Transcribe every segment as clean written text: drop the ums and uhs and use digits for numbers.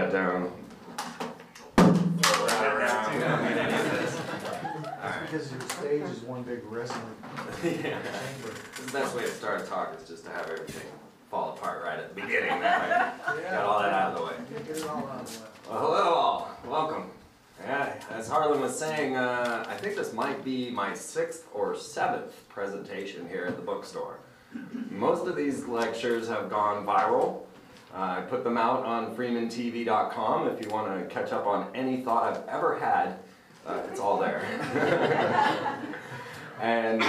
that down. Because your stage is one big wrestling chamber. The best way to start a talk is just to have everything fall apart right at the beginning. That way, got all that out of the way. Get it all out of the way. Well, hello all. Welcome. Yeah, as Harlan was saying, I think this might be my 6th or 7th presentation here at the bookstore. Most of these lectures have gone viral. I put them out on freemantv.com if you want to catch up on any thought I've ever had. It's all there. And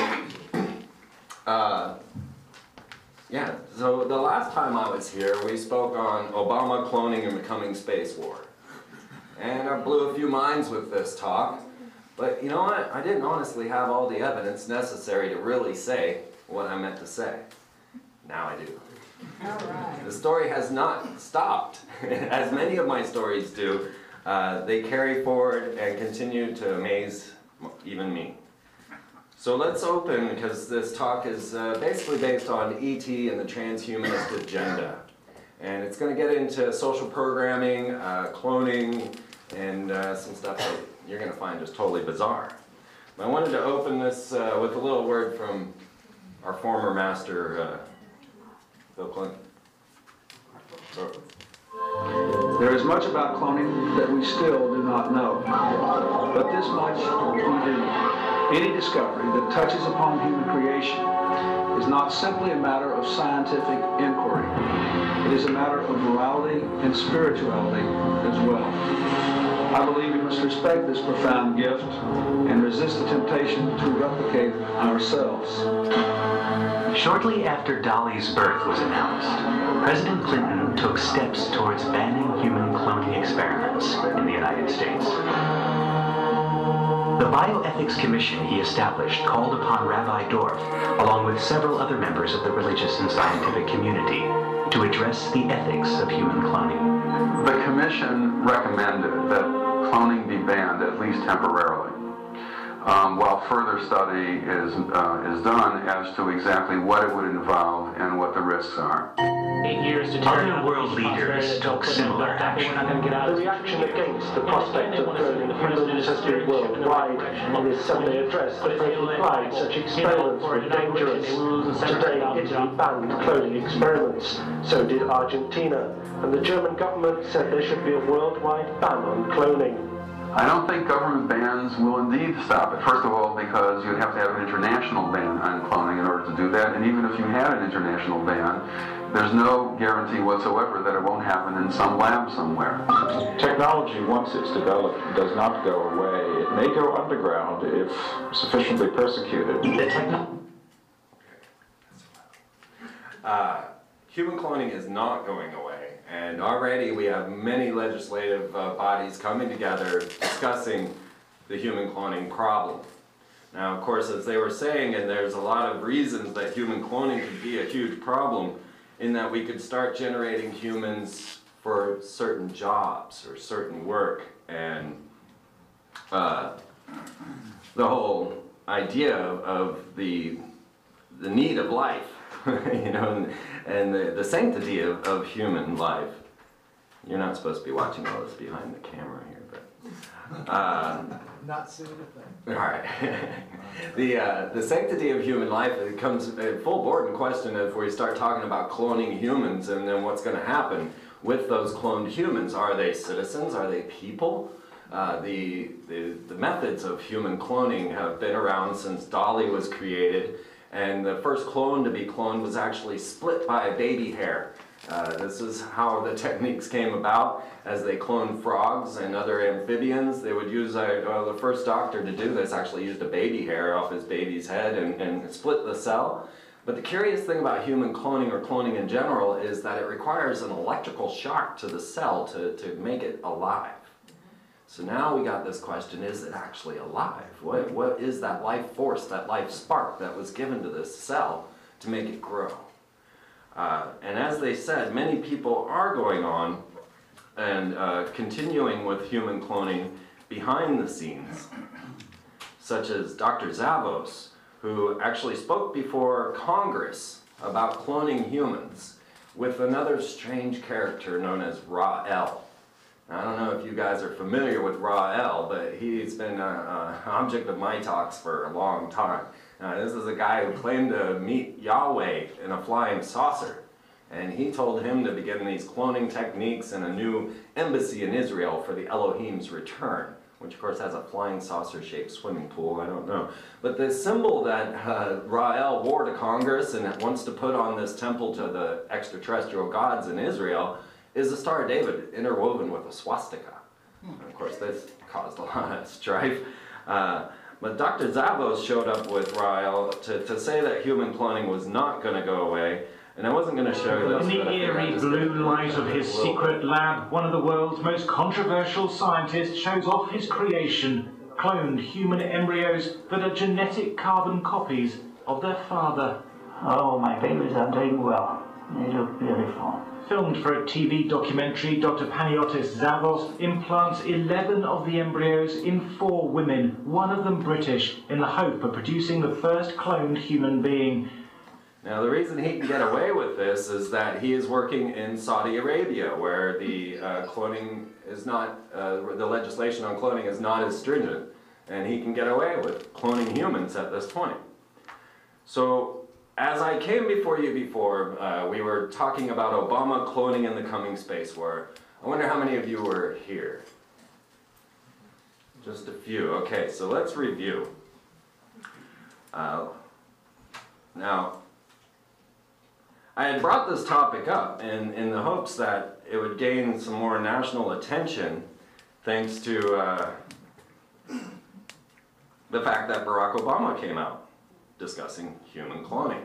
yeah, so the last time I was here, we spoke on Obama cloning and the coming space war. And I blew a few minds with this talk. But you know what? I didn't honestly have all the evidence necessary to really say what I meant to say. Now I do. All right. The story has not stopped, as many of my stories do. They carry forward and continue to amaze even me. So let's open, because this talk is basically based on ET and the transhumanist agenda. And it's going to get into social programming, cloning, and some stuff that you're going to find just totally bizarre. But I wanted to open this with a little word from our former master, Bill Clinton. There is much about cloning that we still do not know. But this much we do. Any discovery that touches upon human creation is not simply a matter of scientific inquiry. It is a matter of morality and spirituality as well. I believe we must respect this profound gift and resist the temptation to replicate ourselves. Shortly after Dolly's birth was announced, President Clinton took steps towards banning human cloning experiments in the United States. The Bioethics Commission he established called upon Rabbi Dorff, along with several other members of the religious and scientific community, to address the ethics of human cloning. The commission recommended that cloning be banned, at least temporarily, while further study is done as to exactly what it would involve and what the risks are. 8 years to other world leaders took similar action. The reaction against the prospect of cloning humans has been worldwide. In his Sunday address, the Pope replied such experiments were dangerous. Today, Italy banned cloning experiments. So did Argentina. And the German government said there should be a worldwide ban on cloning. I don't think government bans will indeed stop it. First of all, because you'd have to have an international ban on cloning in order to do that. And even if you had an international ban, there's no guarantee whatsoever that it won't happen in some lab somewhere. Technology, once it's developed, does not go away. It may go underground if sufficiently persecuted. Human cloning is not going away, and already we have many legislative bodies coming together discussing the human cloning problem. Now, of course, as they were saying, and there's a lot of reasons that human cloning could be a huge problem, in that we could start generating humans for certain jobs or certain work, and the whole idea of the need of life, you know, and the sanctity of human life. You're not supposed to be watching all this behind the camera here, but Not seeing a thing. all right. The sanctity of human life, it comes full board in question if we start talking about cloning humans, and then what's going to happen with those cloned humans. Are they citizens? Are they people? The methods of human cloning have been around since Dolly was created, and the first clone to be cloned was actually split by a baby hair. This is how the techniques came about. As they cloned frogs and other amphibians, they would use, the first doctor to do this actually used a baby hair off his baby's head and split the cell. But the curious thing about human cloning, or cloning in general, is that it requires an electrical shock to the cell to make it alive. So now we got this question, is it actually alive? What is that life force, that life spark that was given to this cell to make it grow? And as they said, many people are going on and continuing with human cloning behind the scenes, such as Dr. Zavos, who actually spoke before Congress about cloning humans with another strange character known as Ra-El. I don't know if you guys are familiar with Ra-El, but he's been an object of my talks for a long time. This is a guy who claimed to meet Yahweh in a flying saucer. And he told him to begin these cloning techniques and a new embassy in Israel for the Elohim's return, which of course has a flying saucer-shaped swimming pool, I don't know. But the symbol that Ra-El wore to Congress and wants to put on this temple to the extraterrestrial gods in Israel is the Star of David interwoven with a swastika. And of course, this caused a lot of strife. But Dr. Zavos showed up with Ra-El to say that human cloning was not going to go away. And I wasn't going to show you this. In the eerie blue light of his secret lab, one of the world's most controversial scientists shows off his creation, cloned human embryos that are genetic carbon copies of their father. Oh, my babies are doing well. They look beautiful. Filmed for a TV documentary, Dr. Panagiotis Zavos implants 11 of the embryos in 4 women, one of them British, in the hope of producing the first cloned human being. Now, the reason he can get away with this is that he is working in Saudi Arabia, where the cloning is not, the legislation on cloning is not as stringent, and he can get away with cloning humans at this point. So, as I came before you before, we were talking about Obama cloning in the coming space war. I wonder how many of you were here? Just a few. Okay, so let's review. Now, I had brought this topic up in the hopes that it would gain some more national attention thanks to the fact that Barack Obama came out discussing human cloning.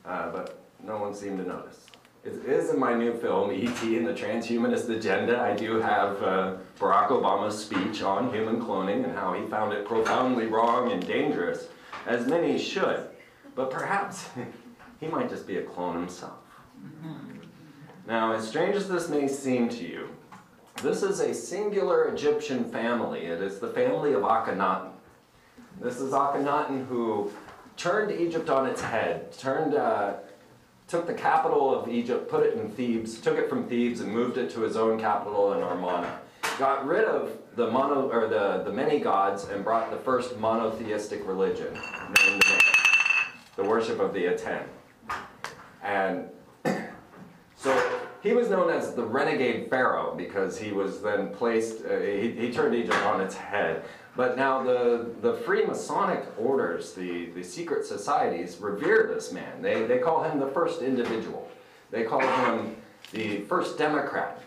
But no one seemed to notice. It is in my new film, E.T. and the Transhumanist Agenda. I do have Barack Obama's speech on human cloning and how he found it profoundly wrong and dangerous, as many should. But perhaps he might just be a clone himself. Now, as strange as this may seem to you, this is a singular Egyptian family. It is the family of Akhenaten. This is Akhenaten who turned Egypt on its head, took the capital of Egypt, put it in Thebes, took it from Thebes and moved it to his own capital in Amarna. Got rid of the many gods and brought the first monotheistic religion, named the worship of the Aten. And so he was known as the renegade Pharaoh because he was then placed, he turned Egypt on its head. But now the Freemasonic orders, the secret societies, revere this man. They call him the first individual. They call him the first Democrat.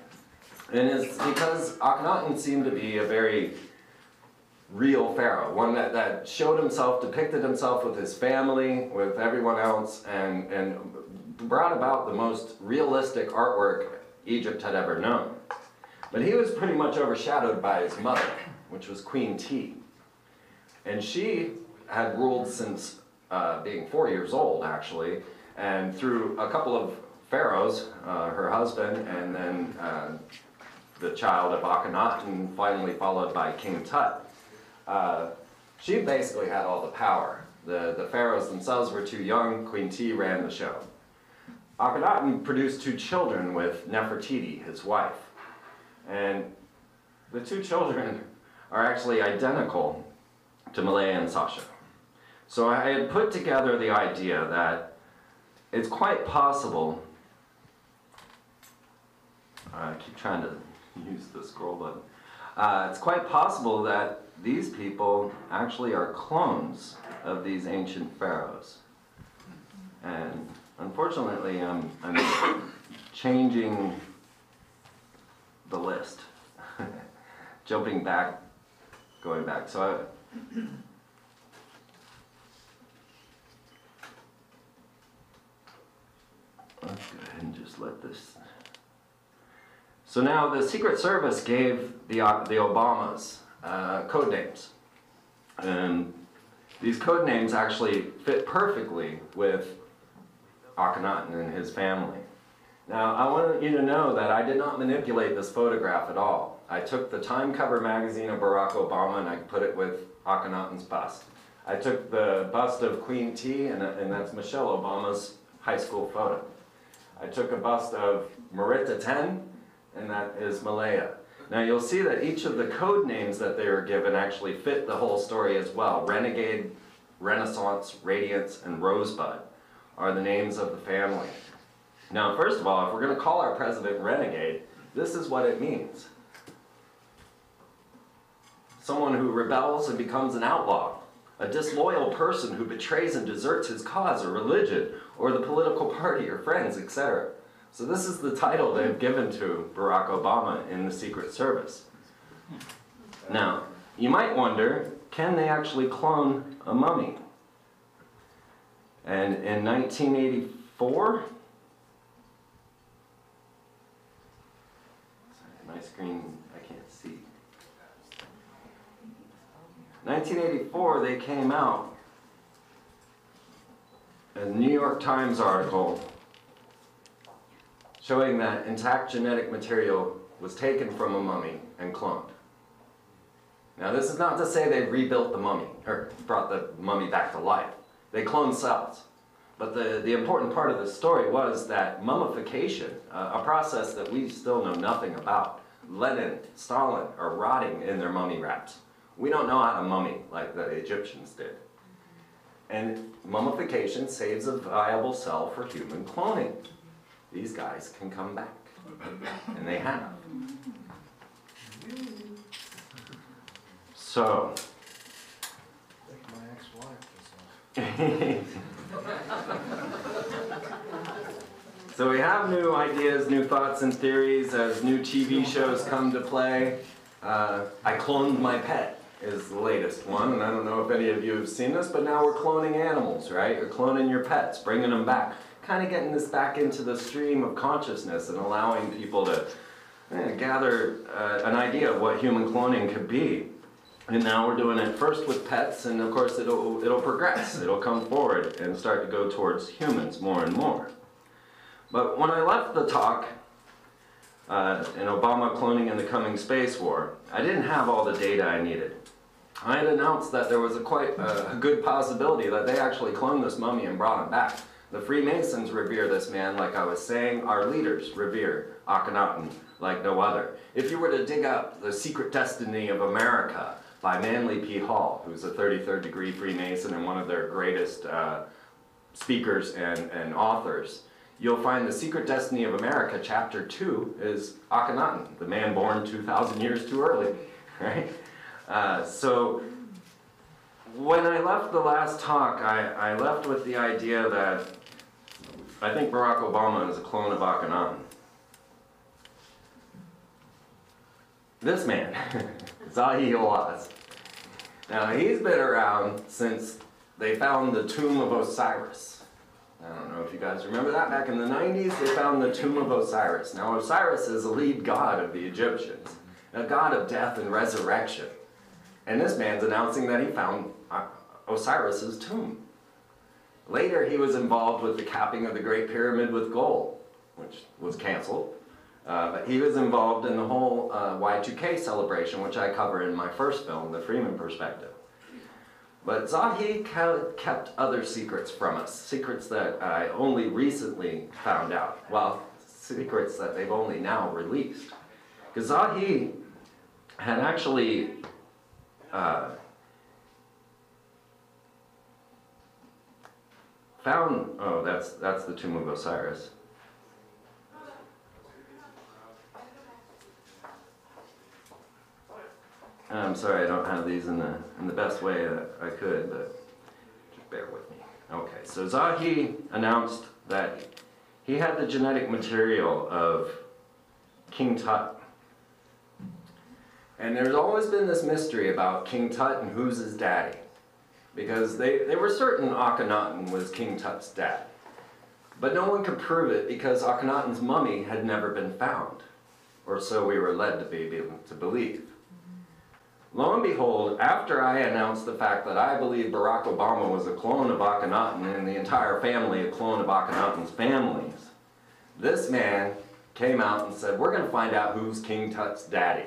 And it's because Akhenaten seemed to be a very real pharaoh, one that showed himself, depicted himself with his family, with everyone else, and brought about the most realistic artwork Egypt had ever known. But he was pretty much overshadowed by his mother, which was Queen T. And she had ruled since being 4 years old, actually, and through a couple of pharaohs, her husband, and then the child of Akhenaten, finally followed by King Tut. She basically had all the power. The pharaohs themselves were too young. Queen T ran the show. Akhenaten produced 2 children with Nefertiti, his wife. And the 2 children are actually identical to Malaya and Sasha. So I had put together the idea that it's quite possible, I keep trying to use the scroll button, it's quite possible that these people actually are clones of these ancient pharaohs. And unfortunately, I'm changing the list. Jumping back, going back. So let's go ahead and just let this. So now the Secret Service gave the Obamas code names. And these code names actually fit perfectly with Akhenaten and his family. Now, I want you to know that I did not manipulate this photograph at all. I took the Time cover magazine of Barack Obama and I put it with Akhenaten's bust. I took the bust of Queen T, and that's Michelle Obama's high school photo. I took a bust of Merita Ten, and that is Malaya. Now you'll see that each of the code names that they were given actually fit the whole story as well. Renegade, Renaissance, Radiance, and Rosebud are the names of the family. Now, first of all, if we're going to call our president Renegade, this is what it means. Someone who rebels and becomes an outlaw. A disloyal person who betrays and deserts his cause or religion or the political party or friends, etc. So this is the title they've given to Barack Obama in the Secret Service. Now, you might wonder, can they actually clone a mummy? And in 1984, sorry, my screen, I can't see. 1984, they came out, a New York Times article showing that intact genetic material was taken from a mummy and cloned. Now, this is not to say they rebuilt the mummy, or brought the mummy back to life. They cloned cells. But the important part of the story was that mummification, a process that we still know nothing about. Lenin, Stalin are rotting in their mummy wraps. We don't know how to mummy like the Egyptians did. And mummification saves a viable cell for human cloning. These guys can come back. And they have. So. My ex-wife. So we have new ideas, new thoughts and theories as new TV shows come to play. I Cloned My Pet is the latest one, and I don't know if any of you have seen this, but now we're cloning animals, right? You're cloning your pets, bringing them back. Kind of getting this back into the stream of consciousness and allowing people to gather an idea of what human cloning could be. And now we're doing it first with pets, and of course it'll progress. It'll come forward and start to go towards humans more and more. But when I left the talk, in Obama cloning and the coming space war, I didn't have all the data I needed. I had announced that there was quite a good possibility that they actually cloned this mummy and brought him back. The Freemasons revere this man, like I was saying. Our leaders revere Akhenaten like no other. If you were to dig up The Secret Destiny of America by Manly P. Hall, who's a 33rd degree Freemason and one of their greatest speakers and authors, you'll find The Secret Destiny of America, Chapter 2, is Akhenaten, the man born 2,000 years too early, right? So when I left the last talk, I left with the idea that I think Barack Obama is a clone of Akhenaten. This man, Zahi Hawass. Now, he's been around since they found the tomb of Osiris. I don't know if you guys remember that. Back in the 90s, they found the tomb of Osiris. Now, Osiris is the lead god of the Egyptians, a god of death and resurrection. And this man's announcing that he found Osiris's tomb. Later, he was involved with the capping of the Great Pyramid with gold, which was canceled. But he was involved in the whole Y2K celebration, which I cover in my first film, The Freeman Perspective. But Zahi kept other secrets from us, secrets that I only recently found out. Well, secrets that they've only now released. Because Zahi had actually found, oh, that's the tomb of Osiris. I'm sorry I don't have these in the best way that I could, but just bear with me. Okay, so Zahi announced that he had the genetic material of King Tut. And there's always been this mystery about King Tut and who's his daddy. Because they were certain Akhenaten was King Tut's dad. But no one could prove it because Akhenaten's mummy had never been found. Or so we were led to believe. Lo and behold, after I announced the fact that I believe Barack Obama was a clone of Akhenaten and the entire family a clone of Akhenaten's families, this man came out and said, we're going to find out who's King Tut's daddy.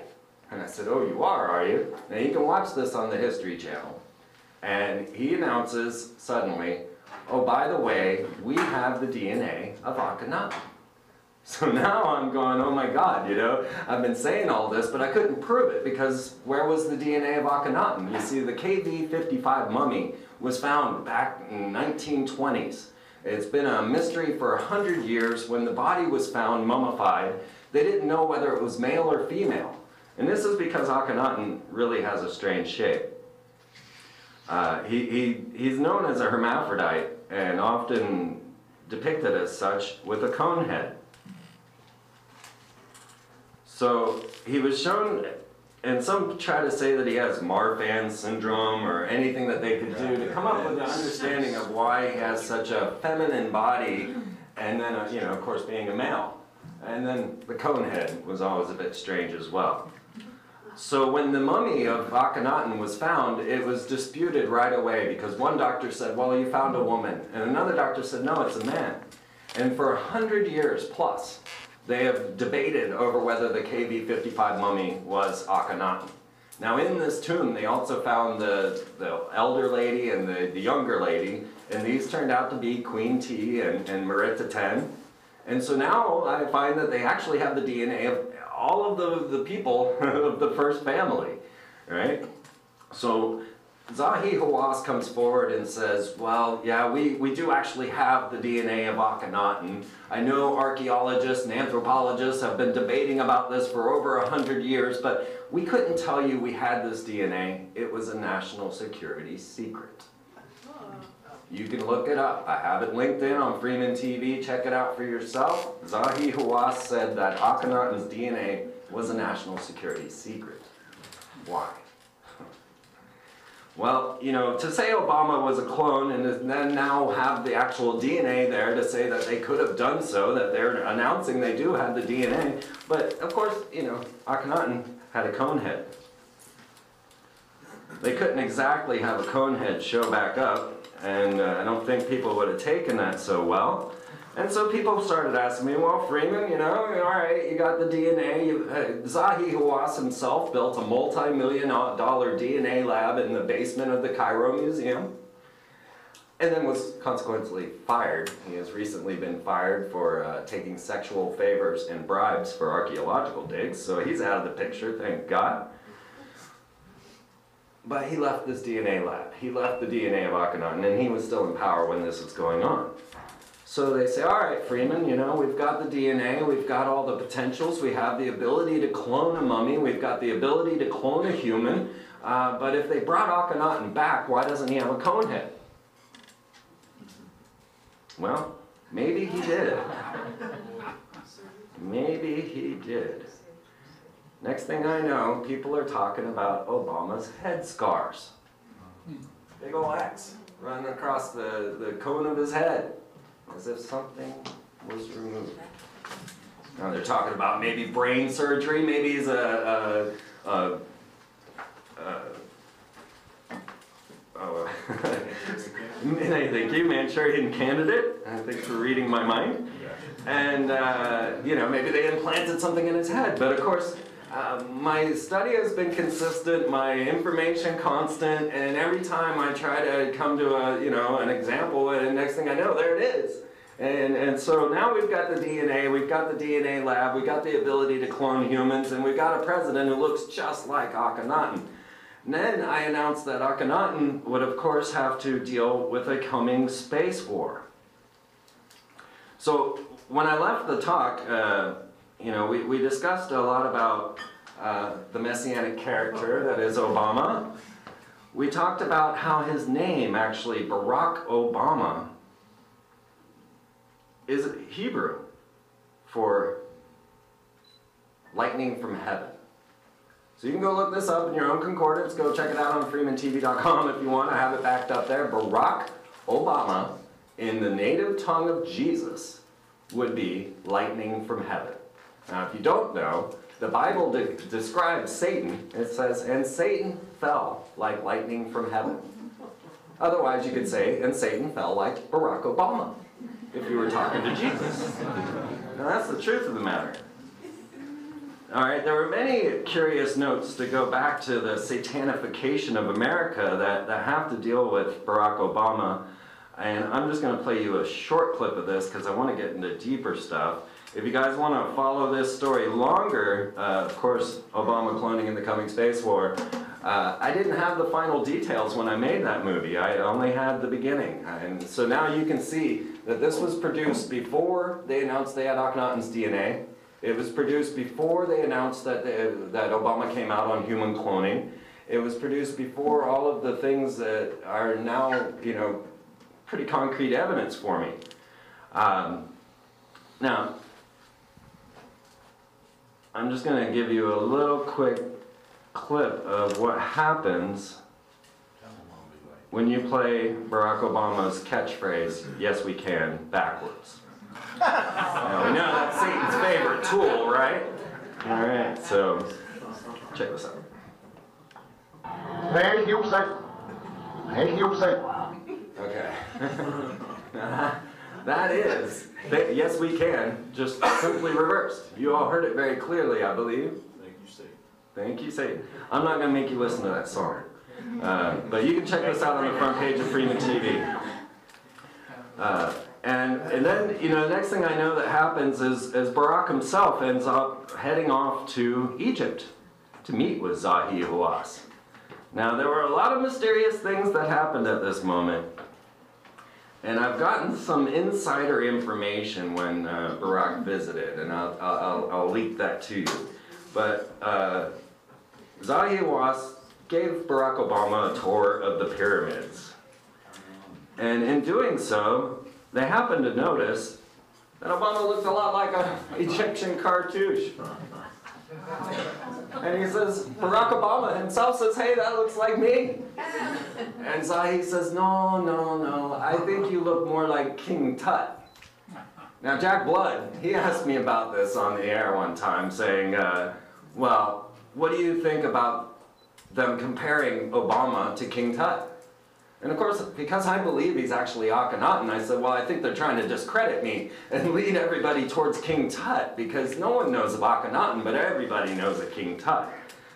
And I said, oh, you are you? Now you can watch this on the History Channel. And he announces suddenly, oh, by the way, we have the DNA of Akhenaten. So now I'm going, oh my God, you know, I've been saying all this, but I couldn't prove it because where was the DNA of Akhenaten? You see, the KV-55 mummy was found back in 1920s. It's been a mystery for 100 years. When the body was found mummified, they didn't know whether it was male or female. And this is because Akhenaten really has a strange shape. He's known as a hermaphrodite and often depicted as such with a cone head. So he was shown, and some try to say that he has Marfan syndrome or anything that they could do to come up with an understanding of why he has such a feminine body, and then, you know, of course, being a male. And then the cone head was always a bit strange as well. So when the mummy of Akhenaten was found, it was disputed right away because one doctor said, well, you found a woman, and another doctor said, no, it's a man. And for 100 years plus, they have debated over whether the KV-55 mummy was Akhenaten. Now in this tomb, they also found the elder lady and the younger lady, and these turned out to be Queen T and Merita 10. And so now I find that they actually have the DNA of all of the people of the first family, right? So Zahi Hawass comes forward and says, well, yeah, we do actually have the DNA of Akhenaten. I know archaeologists and anthropologists have been debating about this for over 100 years, but we couldn't tell you we had this DNA. It was a national security secret. You can look it up. I have it linked in on Freeman TV. Check it out for yourself. Zahi Hawass said that Akhenaten's DNA was a national security secret. Why? Well, you know, to say Obama was a clone and then now have the actual DNA there to say that they could have done so, that they're announcing they do have the DNA, but of course, you know, Akhenaten had a cone head. They couldn't exactly have a cone head show back up, and I don't think people would have taken that so well. And so people started asking me, well, Freeman, you know, all right, you got the DNA. Zahi Hawass himself built a multi-million-dollar DNA lab in the basement of the Cairo Museum, and then was consequently fired. He has recently been fired for taking sexual favors and bribes for archaeological digs, so he's out of the picture, thank God. But he left this DNA lab. He left the DNA of Akhenaten, and he was still in power when this was going on. So they say, all right, Freeman, you know, we've got the DNA, we've got all the potentials, we have the ability to clone a mummy, we've got the ability to clone a human, but if they brought Akhenaten back, why doesn't he have a cone head? Well, maybe he did. Maybe he did. Next thing I know, people are talking about Obama's head scars. Big ol' X running across the cone of his head, as if something was removed. Now they're talking about maybe brain surgery, maybe he's thank you, Manchurian candidate. Thanks for reading my mind. And, you know, maybe they implanted something in his head. But of course, my study has been consistent, my information constant, and every time I try to come to an example, and next thing I know, there it is. And so now we've got the DNA, we've got the DNA lab, we've got the ability to clone humans, and we've got a president who looks just like Akhenaten. And then I announced that Akhenaten would, of course, have to deal with a coming space war. So when I left the talk, you know, we discussed a lot about the messianic character that is Obama. We talked about how his name, actually, Barack Obama, is Hebrew for lightning from heaven. So you can go look this up in your own concordance. Go check it out on freemantv.com if you want. I have it backed up there. Barack Obama, in the native tongue of Jesus, would be lightning from heaven. Now, if you don't know, the Bible describes Satan. It says, and Satan fell like lightning from heaven. Otherwise, you could say, and Satan fell like Barack Obama, if you were talking to Jesus. Now, that's the truth of the matter. All right, there were many curious notes to go back to the satanification of America that have to deal with Barack Obama. And I'm just going to play you a short clip of this because I want to get into deeper stuff. If you guys want to follow this story longer, of course, Obama cloning in the coming space war, I didn't have the final details when I made that movie. I only had the beginning. And so now you can see that this was produced before they announced they had Akhenaten's DNA. It was produced before they announced that Obama came out on human cloning. It was produced before all of the things that are now, you know, pretty concrete evidence for me. Now, I'm just going to give you a little quick clip of what happens when you play Barack Obama's catchphrase, "Yes, we can," backwards. Now, we know that's Satan's favorite tool, right? All right, so check this out. Okay. That is, yes we can, just simply reversed. You all heard it very clearly, I believe. Thank you, Satan. Thank you, Satan. I'm not going to make you listen to that song. But you can check this out on the front page of Freeman TV. And then, you know, the next thing I know that happens is Barack himself ends up heading off to Egypt to meet with Zahi Hawass. Now, there were a lot of mysterious things that happened at this moment. And I've gotten some insider information when Barack visited, and I'll leak that to you. But Zahi Hawass gave Barack Obama a tour of the pyramids. And in doing so, they happened to notice that Obama looked a lot like an Egyptian cartouche. And he says, Barack Obama himself says, "Hey, that looks like me." And Zahi says, no, I think you look more like King Tut. Now, Jack Blood, he asked me about this on the air one time, saying, well, what do you think about them comparing Obama to King Tut? And of course, because I believe he's actually Akhenaten, I said, well, I think they're trying to discredit me and lead everybody towards King Tut, because no one knows of Akhenaten, but everybody knows of King Tut.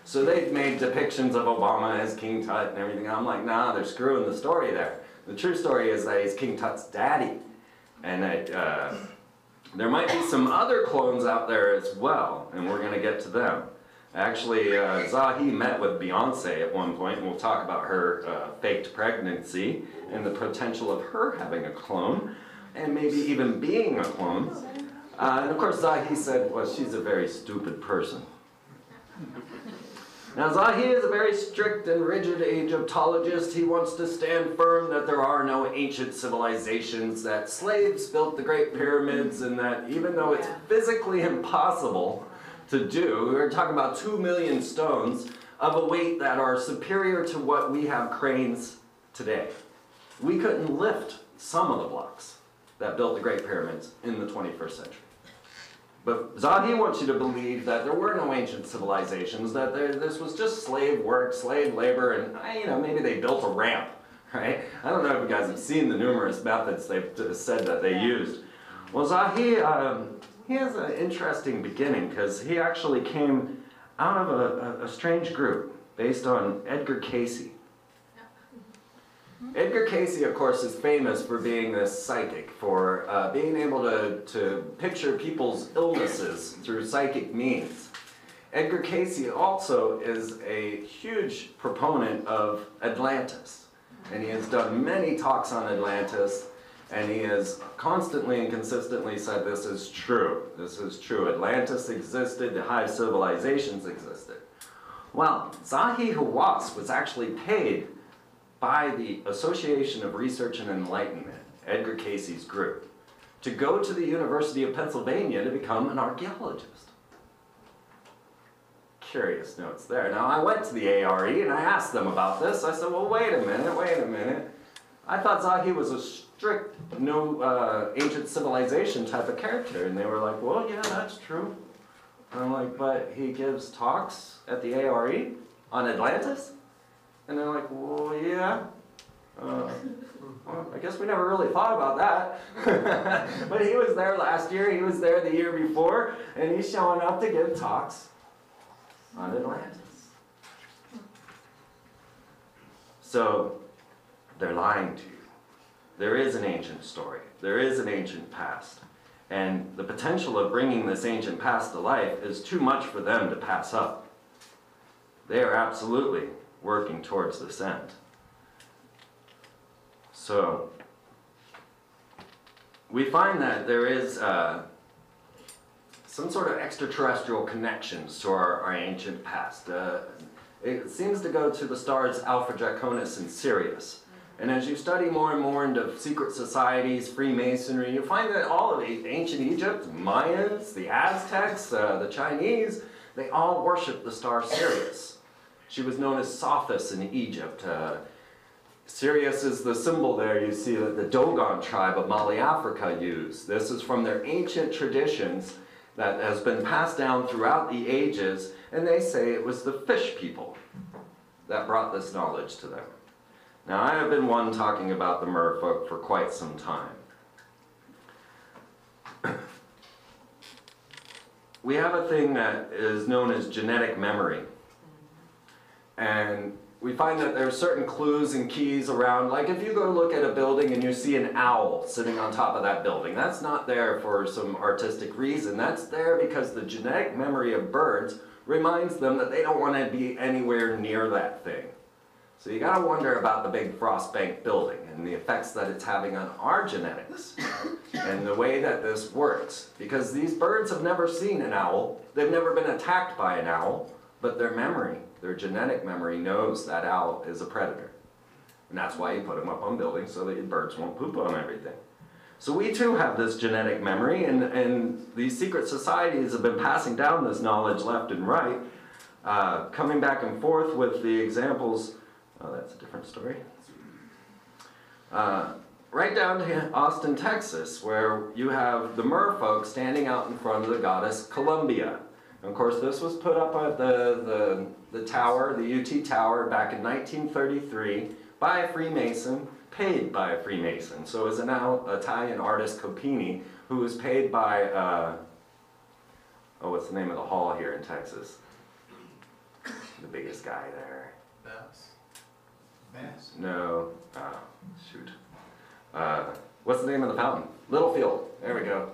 So they've made depictions of Obama as King Tut and everything. I'm like, nah, they're screwing the story there. The true story is that he's King Tut's daddy. And there might be some other clones out there as well, and we're going to get to them. Actually, Zahi met with Beyonce at one point, and we'll talk about her faked pregnancy and the potential of her having a clone, and maybe even being a clone. And of course, Zahi said, well, she's a very stupid person. Now, Zahi is a very strict and rigid Egyptologist. He wants to stand firm that there are no ancient civilizations, that slaves built the Great Pyramids, and that even though it's physically impossible to do, we're talking about 2 million stones of a weight that are superior to what we have cranes today. We couldn't lift some of the blocks that built the Great Pyramids in the 21st century. But Zahi wants you to believe that there were no ancient civilizations, that this was just slave work, slave labor, and you know, maybe they built a ramp, right? I don't know if you guys have seen the numerous methods they've said that they used. Well, Zahi, he has an interesting beginning, because he actually came out of a strange group based on Edgar Cayce. Edgar Cayce, of course, is famous for being this psychic, for being able to picture people's illnesses through psychic means. Edgar Cayce also is a huge proponent of Atlantis, and he has done many talks on Atlantis, and he has constantly and consistently said this is true. This is true. Atlantis existed, the high civilizations existed. Well, Zahi Hawass was actually paid by the Association of Research and Enlightenment, Edgar Cayce's group, to go to the University of Pennsylvania to become an archaeologist. Curious notes there. Now, I went to the ARE and I asked them about this. I said, well, wait a minute. I thought Zahi was a strict, no ancient civilization type of character. And they were like, well, yeah, that's true. And I'm like, but he gives talks at the ARE on Atlantis? And they're like, well, yeah. Well, I guess we never really thought about that. But he was there last year, he was there the year before, and he's showing up to give talks on Atlantis. So, they're lying to you. There is an ancient story. There is an ancient past. And the potential of bringing this ancient past to life is too much for them to pass up. They are absolutely working towards this end. So, we find that there is some sort of extraterrestrial connections to our ancient past. It seems to go to the stars Alpha Draconis and Sirius. And as you study more and more into secret societies, Freemasonry, you find that all of ancient Egypt, Mayans, the Aztecs, the Chinese, they all worship the star Sirius. She was known as Sophis in Egypt. Sirius is the symbol there you see that the Dogon tribe of Mali, Africa use. This is from their ancient traditions that has been passed down throughout the ages, and they say it was the fish people that brought this knowledge to them. Now, I have been one talking about the merfolk for quite some time. We have a thing that is known as genetic memory. And we find that there are certain clues and keys around, like if you go look at a building and you see an owl sitting on top of that building, that's not there for some artistic reason. That's there because the genetic memory of birds reminds them that they don't want to be anywhere near that thing. So you got to wonder about the big frostbank building and the effects that it's having on our genetics and the way that this works. Because these birds have never seen an owl, they've never been attacked by an owl, but their memory, their genetic memory knows that owl is a predator. And that's why you put them up on buildings so that your birds won't poop on everything. So we too have this genetic memory, and these secret societies have been passing down this knowledge left and right, coming back and forth with the examples. Oh, that's a different story. Right down to Austin, Texas, where you have the merfolk standing out in front of the goddess Columbia. And of course, this was put up at the tower, the UT Tower, back in 1933 by a Freemason, paid by a Freemason. So it was an Italian artist, Copini, who was paid by, oh, what's the name of the hall here in Texas? The biggest guy there. Bass? No. Shoot. What's the name of the fountain? Littlefield. There we go.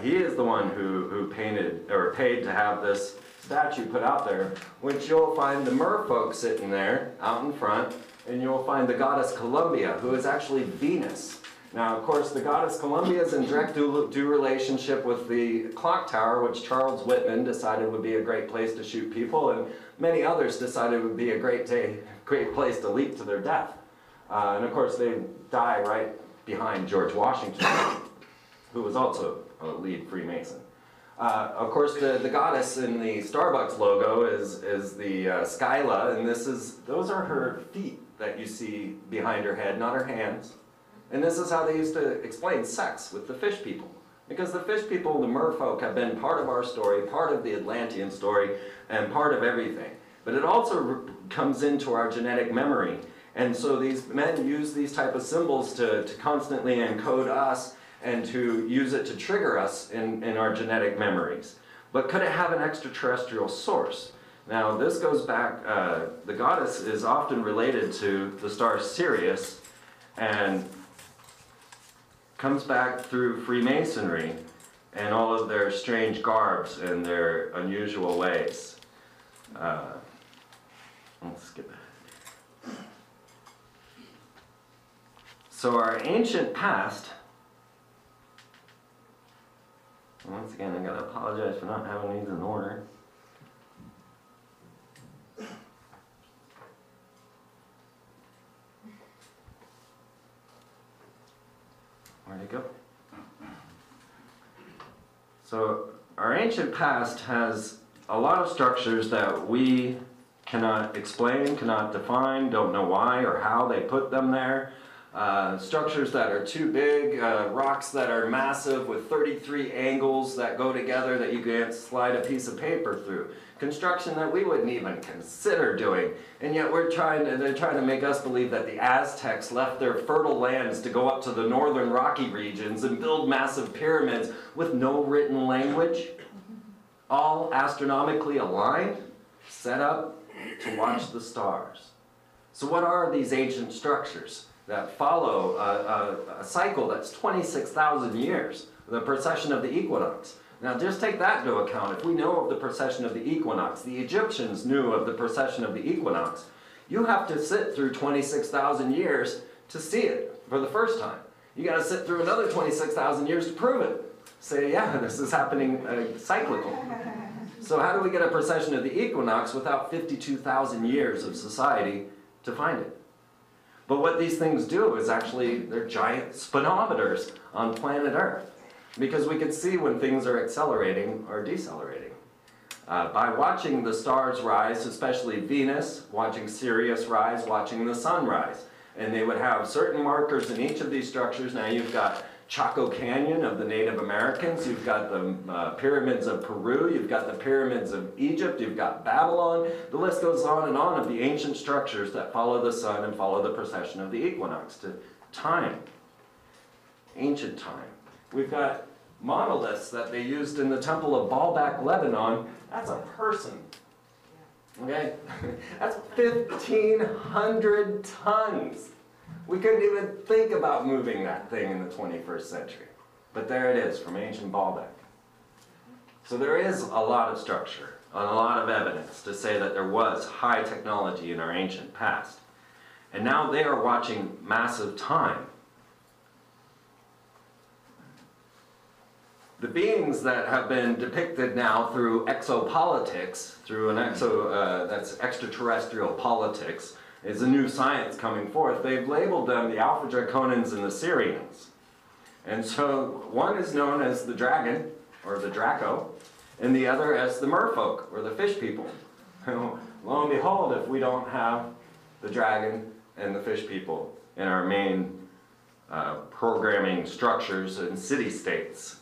He is the one who painted, or paid to have this statue put out there, which you'll find the merfolk sitting there out in front, and you'll find the goddess Columbia, who is actually Venus. Now, of course, the goddess Columbia is in direct due relationship with the clock tower, which Charles Whitman decided would be a great place to shoot people, and many others decided would be a great place to leap to their death. And of course, they die right behind George Washington, who was also a lead Freemason. Of course, the goddess in the Starbucks logo is the Skyla, and those are her feet that you see behind her head, not her hands. And this is how they used to explain sex with the fish people. Because the fish people, the merfolk, have been part of our story, part of the Atlantean story, and part of everything. But it also comes into our genetic memory. And so these men use these type of symbols to constantly encode us and to use it to trigger us in our genetic memories. But could it have an extraterrestrial source? Now, this goes back, the goddess is often related to the star Sirius, and comes back through Freemasonry and all of their strange garbs and their unusual ways. Let's skip it. So our ancient past, once again, I gotta apologize for not having these in order. Where'd it go? So our ancient past has a lot of structures that we cannot explain, cannot define, don't know why or how they put them there. Structures that are too big, rocks that are massive with 33 angles that go together that you can't slide a piece of paper through. Construction that we wouldn't even consider doing. And yet they're trying to make us believe that the Aztecs left their fertile lands to go up to the northern Rocky regions and build massive pyramids with no written language, all astronomically aligned, set up to watch the stars. So what are these ancient structures that follow a cycle that's 26,000 years? the precession of the equinox. Now just take that into account. If we know of the precession of the equinox, the Egyptians knew of the precession of the equinox, you have to sit through 26,000 years to see it for the first time. You got to sit through another 26,000 years to prove it. Say, yeah, this is happening cyclical. So how do we get a precession of the equinox without 52,000 years of society to find it? But what these things do is actually, they're giant speedometers on planet Earth, because we can see when things are accelerating or decelerating. By watching the stars rise, especially Venus, watching Sirius rise, watching the sun rise. And they would have certain markers in each of these structures. Now you've got Chaco Canyon of the Native Americans, you've got the pyramids of Peru, you've got the pyramids of Egypt, you've got Babylon. The list goes on and on of the ancient structures that follow the sun and follow the precession of the equinox to time, ancient time. We've got monoliths that they used in the temple of Baalbek, Lebanon. That's a person. Okay? That's 1,500 tons. We couldn't even think about moving that thing in the 21st century. But there it is, from ancient Baalbek. So there is a lot of structure, and a lot of evidence to say that there was high technology in our ancient past. And now they are watching massive time. The beings that have been depicted now through exopolitics, through that's extraterrestrial politics, is a new science coming forth. They've labeled them the Alpha Draconins and the Syrians. And so one is known as the dragon, or the Draco, and the other as the merfolk, or the fish people. Lo and behold, if we don't have the dragon and the fish people in our main programming structures and city-states.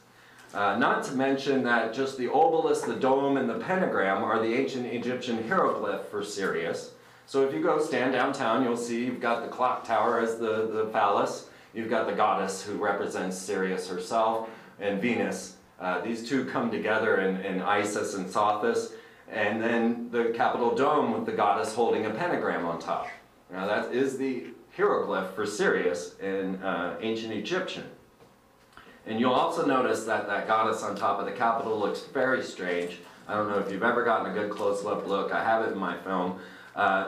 Not to mention that just the obelisk, the dome, and the pentagram are the ancient Egyptian hieroglyph for Sirius. So if you go stand downtown, you'll see you've got the clock tower as the phallus. You've got the goddess who represents Sirius herself, and Venus. These two come together in Isis and Sothis. And then the Capitol dome with the goddess holding a pentagram on top. Now that is the hieroglyph for Sirius in ancient Egyptian. And you'll also notice that that goddess on top of the Capitol looks very strange. I don't know if you've ever gotten a good close-up look. I have it in my film.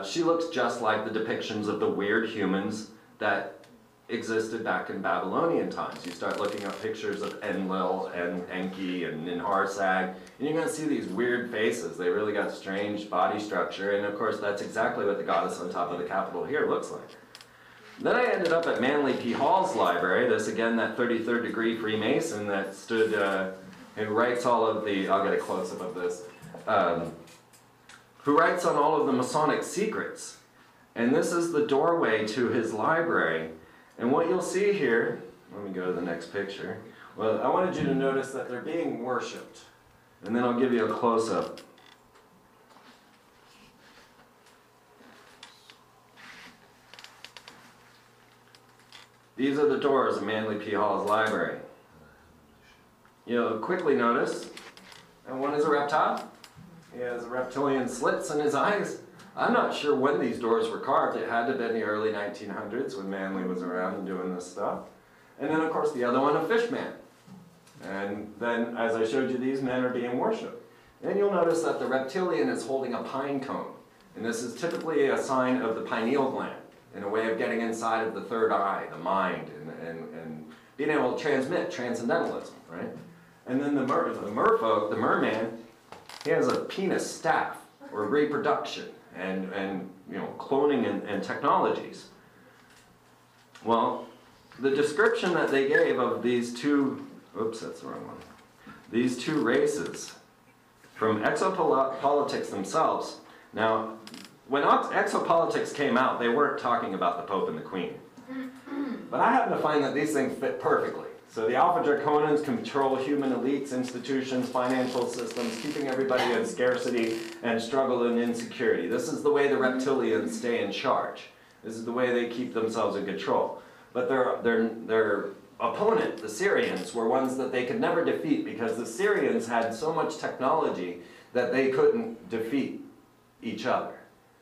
She looks just like the depictions of the weird humans that existed back in Babylonian times. You start looking at pictures of Enlil and Enki and Ninhursag, and you're going to see these weird faces. They really got strange body structure, and of course that's exactly what the goddess on top of the Capitol here looks like. Then I ended up at Manly P. Hall's library. This, again, that 33rd degree Freemason that stood, who writes all of the, I'll get a close-up of this, who writes on all of the Masonic secrets. And this is the doorway to his library. And what you'll see here, let me go to the next picture. Well, I wanted you to notice that they're being worshipped. And then I'll give you a close-up. These are the doors of Manly P. Hall's library. You'll quickly notice, and one is a reptile. He has reptilian slits in his eyes. I'm not sure when these doors were carved. It had to have been the early 1900s when Manly was around and doing this stuff. And then, of course, the other one, a fish man. And then, as I showed you, these men are being worshipped. And you'll notice that the reptilian is holding a pine cone. And this is typically a sign of the pineal gland, in a way of getting inside of the third eye, the mind, and being able to transmit transcendentalism, right? And then the merfolk, the merman, he has a penis staff, or reproduction, and you know, cloning and technologies. Well, the description that they gave of these two, oops, that's the wrong one, these two races, from exopolitics themselves. Now, when exopolitics came out, they weren't talking about the Pope and the Queen. But I happen to find that these things fit perfectly. So the Alpha Draconins control human elites, institutions, financial systems, keeping everybody in scarcity and struggle and insecurity. This is the way the reptilians stay in charge. This is the way they keep themselves in control. But their opponent, the Syrians, were ones that they could never defeat because the Syrians had so much technology that they couldn't defeat each other.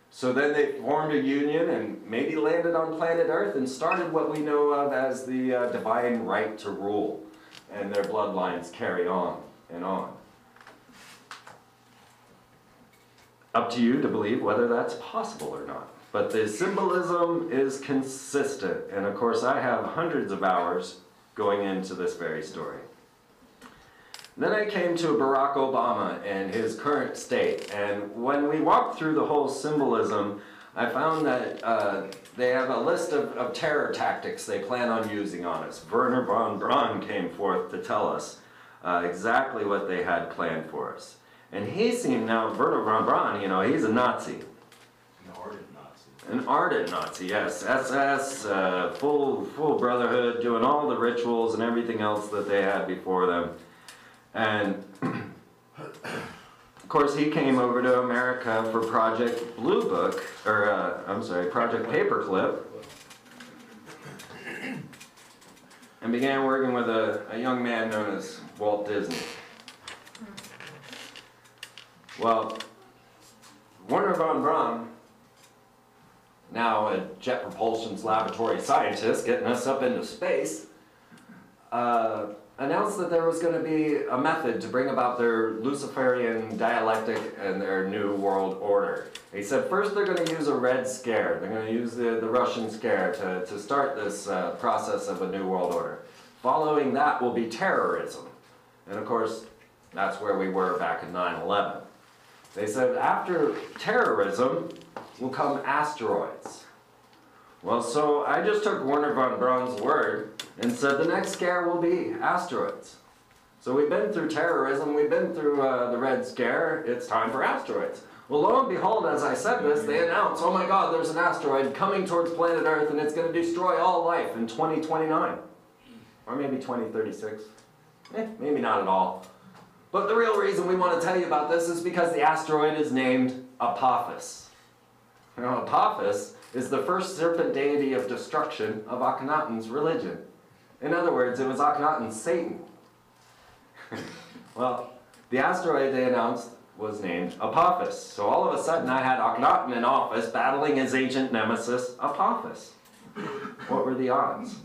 So then they formed a union and maybe landed on planet Earth and started what we know of as the divine right to rule. and their bloodlines carry on and on. Up to you to believe whether that's possible or not. But the symbolism is consistent, and of course I have hundreds of hours going into this very story. Then I came to Barack Obama and his current state, and when we walked through the whole symbolism, I found that they have a list of terror tactics they plan on using on us. Werner von Braun came forth to tell us exactly what they had planned for us. And he seemed, now Werner von Braun, you know, he's a Nazi. An ardent Nazi, yes. SS, full brotherhood, doing all the rituals and everything else that they had before them. And of course, he came over to America for Project Blue Book, or Project Paperclip, and began working with a young man known as Walt Disney. Well, Werner von Braun, now a Jet Propulsion's laboratory scientist getting us up into space, announced that there was going to be a method to bring about their Luciferian dialectic and their new world order. He said first they're going to use a Red Scare. They're going to use the Russian scare to start this process of a new world order. Following that will be terrorism. And of course, that's where we were back in 9/11. They said after terrorism will come asteroids. Well, so I just took Werner von Braun's word and said the next scare will be asteroids. So we've been through terrorism, we've been through the Red Scare, it's time for asteroids. Well, lo and behold, as I said this, they announced, oh my God, there's an asteroid coming towards planet Earth and it's going to destroy all life in 2029. Or maybe 2036. Maybe not at all. But the real reason we want to tell you about this is because the asteroid is named Apophis. You know, Apophis is the first serpent deity of destruction of Akhenaten's religion. In other words, it was Akhenaten's Satan. Well, the asteroid they announced was named Apophis. So all of a sudden I had Akhenaten in office battling his ancient nemesis, Apophis. What were the odds?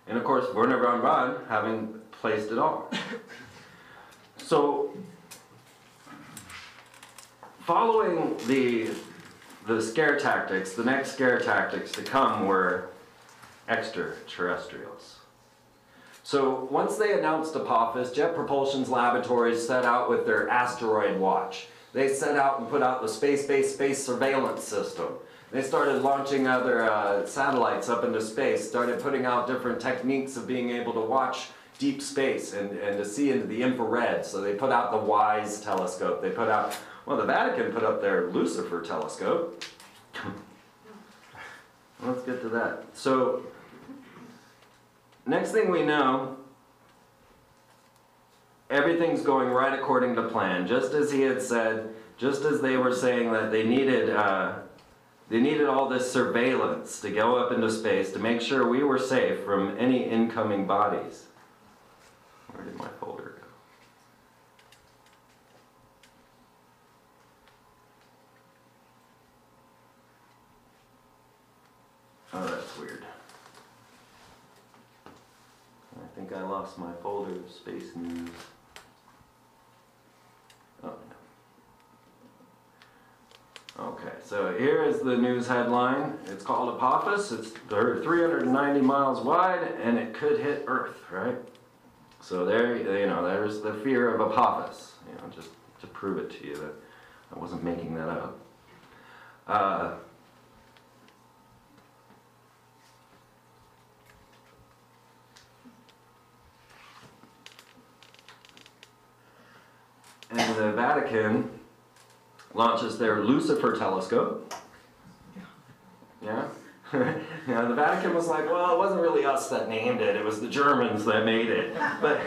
And of course, Werner von Braun having placed it all. So, following the scare tactics, the next scare tactics to come were extraterrestrials. So once they announced Apophis, Jet Propulsion's laboratories set out with their asteroid watch. They set out and put out the space-based space surveillance system. They started launching other satellites up into space, started putting out different techniques of being able to watch deep space and to see into the infrared. So they put out the WISE telescope. They put out, well, the Vatican put up their Lucifer telescope. Let's get to that. So, next thing we know, everything's going right according to plan. Just as he had said, just as they were saying that they needed all this surveillance to go up into space to make sure we were safe from any incoming bodies. Where did my folder go? Oh, that's weird. I think I lost my folder of space news. Oh, no. Okay, so here is the news headline. It's called Apophis. It's 390 miles wide, and it could hit Earth, right? So there, you know, there's the fear of Apophis. You know, just to prove it to you that I wasn't making that up. And the Vatican launches their Lucifer telescope. Yeah? Yeah, the Vatican was like, well, it wasn't really us that named it, it was the Germans that made it. But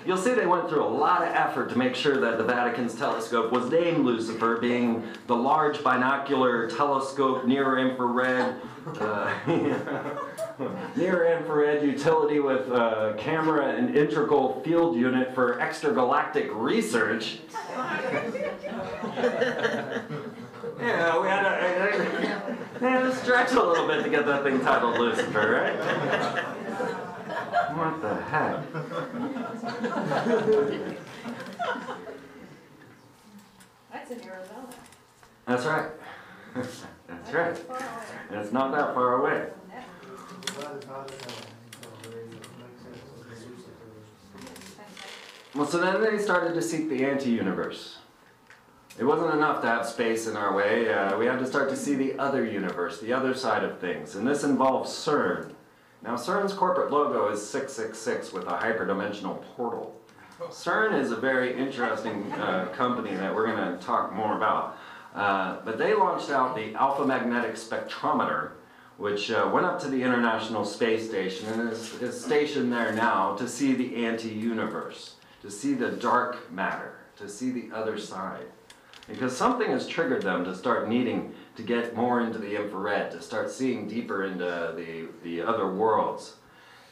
you'll see they went through a lot of effort to make sure that the Vatican's telescope was named Lucifer, being the large binocular telescope near-infrared near-infrared utility with camera and integral field unit for extragalactic research. Yeah, we had to stretch a little bit to get that thing titled Lucifer, right? What the heck? That's in Arizona. That's right. That's right. And it's not that far away. Well, so then they started to seek the anti-universe. It wasn't enough to have space in our way. We had to start to see the other universe, the other side of things. And this involves CERN. Now, CERN's corporate logo is 666 with a hyperdimensional portal. CERN is a very interesting company that we're going to talk more about. But they launched out the alpha magnetic spectrometer, which went up to the International Space Station and is stationed there now to see the anti-universe, to see the dark matter, to see the other side. Because something has triggered them to start needing to get more into the infrared, to start seeing deeper into the other worlds.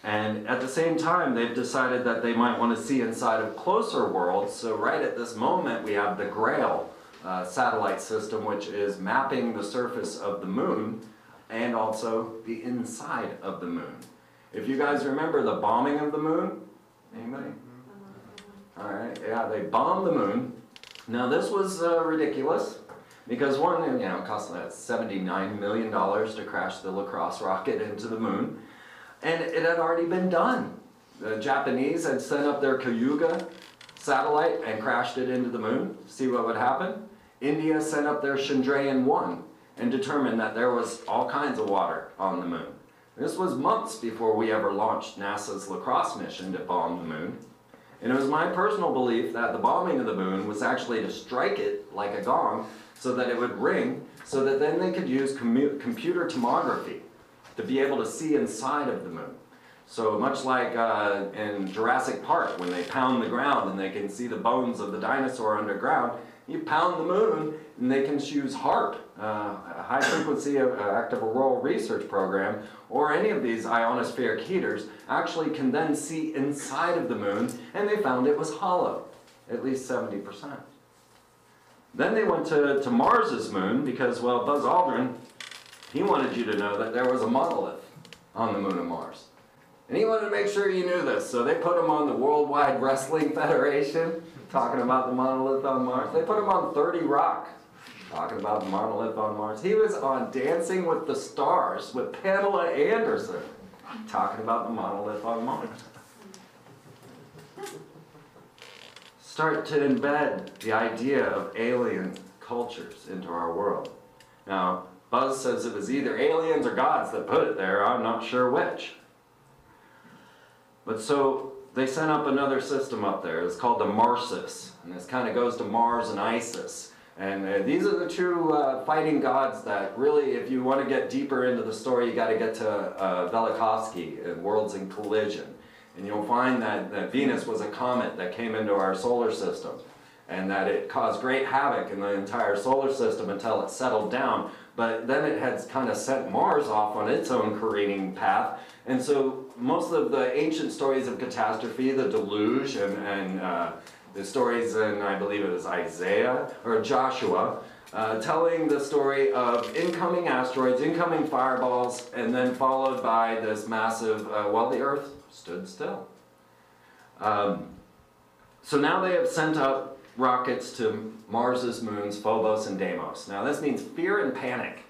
And at the same time, they've decided that they might want to see inside of closer worlds. So right at this moment, we have the Grail satellite system, which is mapping the surface of the moon and also the inside of the moon. If you guys remember the bombing of the moon, anybody? All right, yeah, they bombed the moon. Now this was ridiculous because one, it cost $79 million to crash the lacrosse rocket into the moon, and it had already been done. The Japanese had sent up their Cayuga satellite and crashed it into the moon to see what would happen. India sent up their Chandrayaan-1 and determined that there was all kinds of water on the moon. This was months before we ever launched NASA's lacrosse mission to bomb the moon. And it was my personal belief that the bombing of the moon was actually to strike it like a gong so that it would ring, so that then they could use computer tomography to be able to see inside of the moon. So much like in Jurassic Park, when they pound the ground and they can see the bones of the dinosaur underground, you pound the moon and they can use HAARP, a high-frequency active auroral research program, or any of these ionospheric heaters, actually can then see inside of the moon, and they found it was hollow, at least 70%. Then they went to Mars's moon because, well, Buzz Aldrin, he wanted you to know that there was a monolith on the moon of Mars. And he wanted to make sure you knew this, so they put him on the Worldwide Wrestling Federation, talking about the monolith on Mars. They put him on 30 Rock, talking about the monolith on Mars. He was on Dancing with the Stars with Pamela Anderson, talking about the monolith on Mars. Start to embed the idea of alien cultures into our world. Now, Buzz says it was either aliens or gods that put it there. I'm not sure which. But so they sent up another system up there. It's called the Marsis, and this kind of goes to Mars and Isis. And these are the two fighting gods that really, if you want to get deeper into the story, you got to get to Velikovsky and Worlds in Collision. And you'll find that Venus was a comet that came into our solar system, and that it caused great havoc in the entire solar system until it settled down. But then it had kind of sent Mars off on its own careening path. And so most of the ancient stories of catastrophe, the deluge, and the stories in, I believe it was Isaiah or Joshua, telling the story of incoming asteroids, incoming fireballs, and then followed by this massive, well, the Earth stood still. So now they have sent up rockets to Mars's moons, Phobos and Deimos. Now this means fear and panic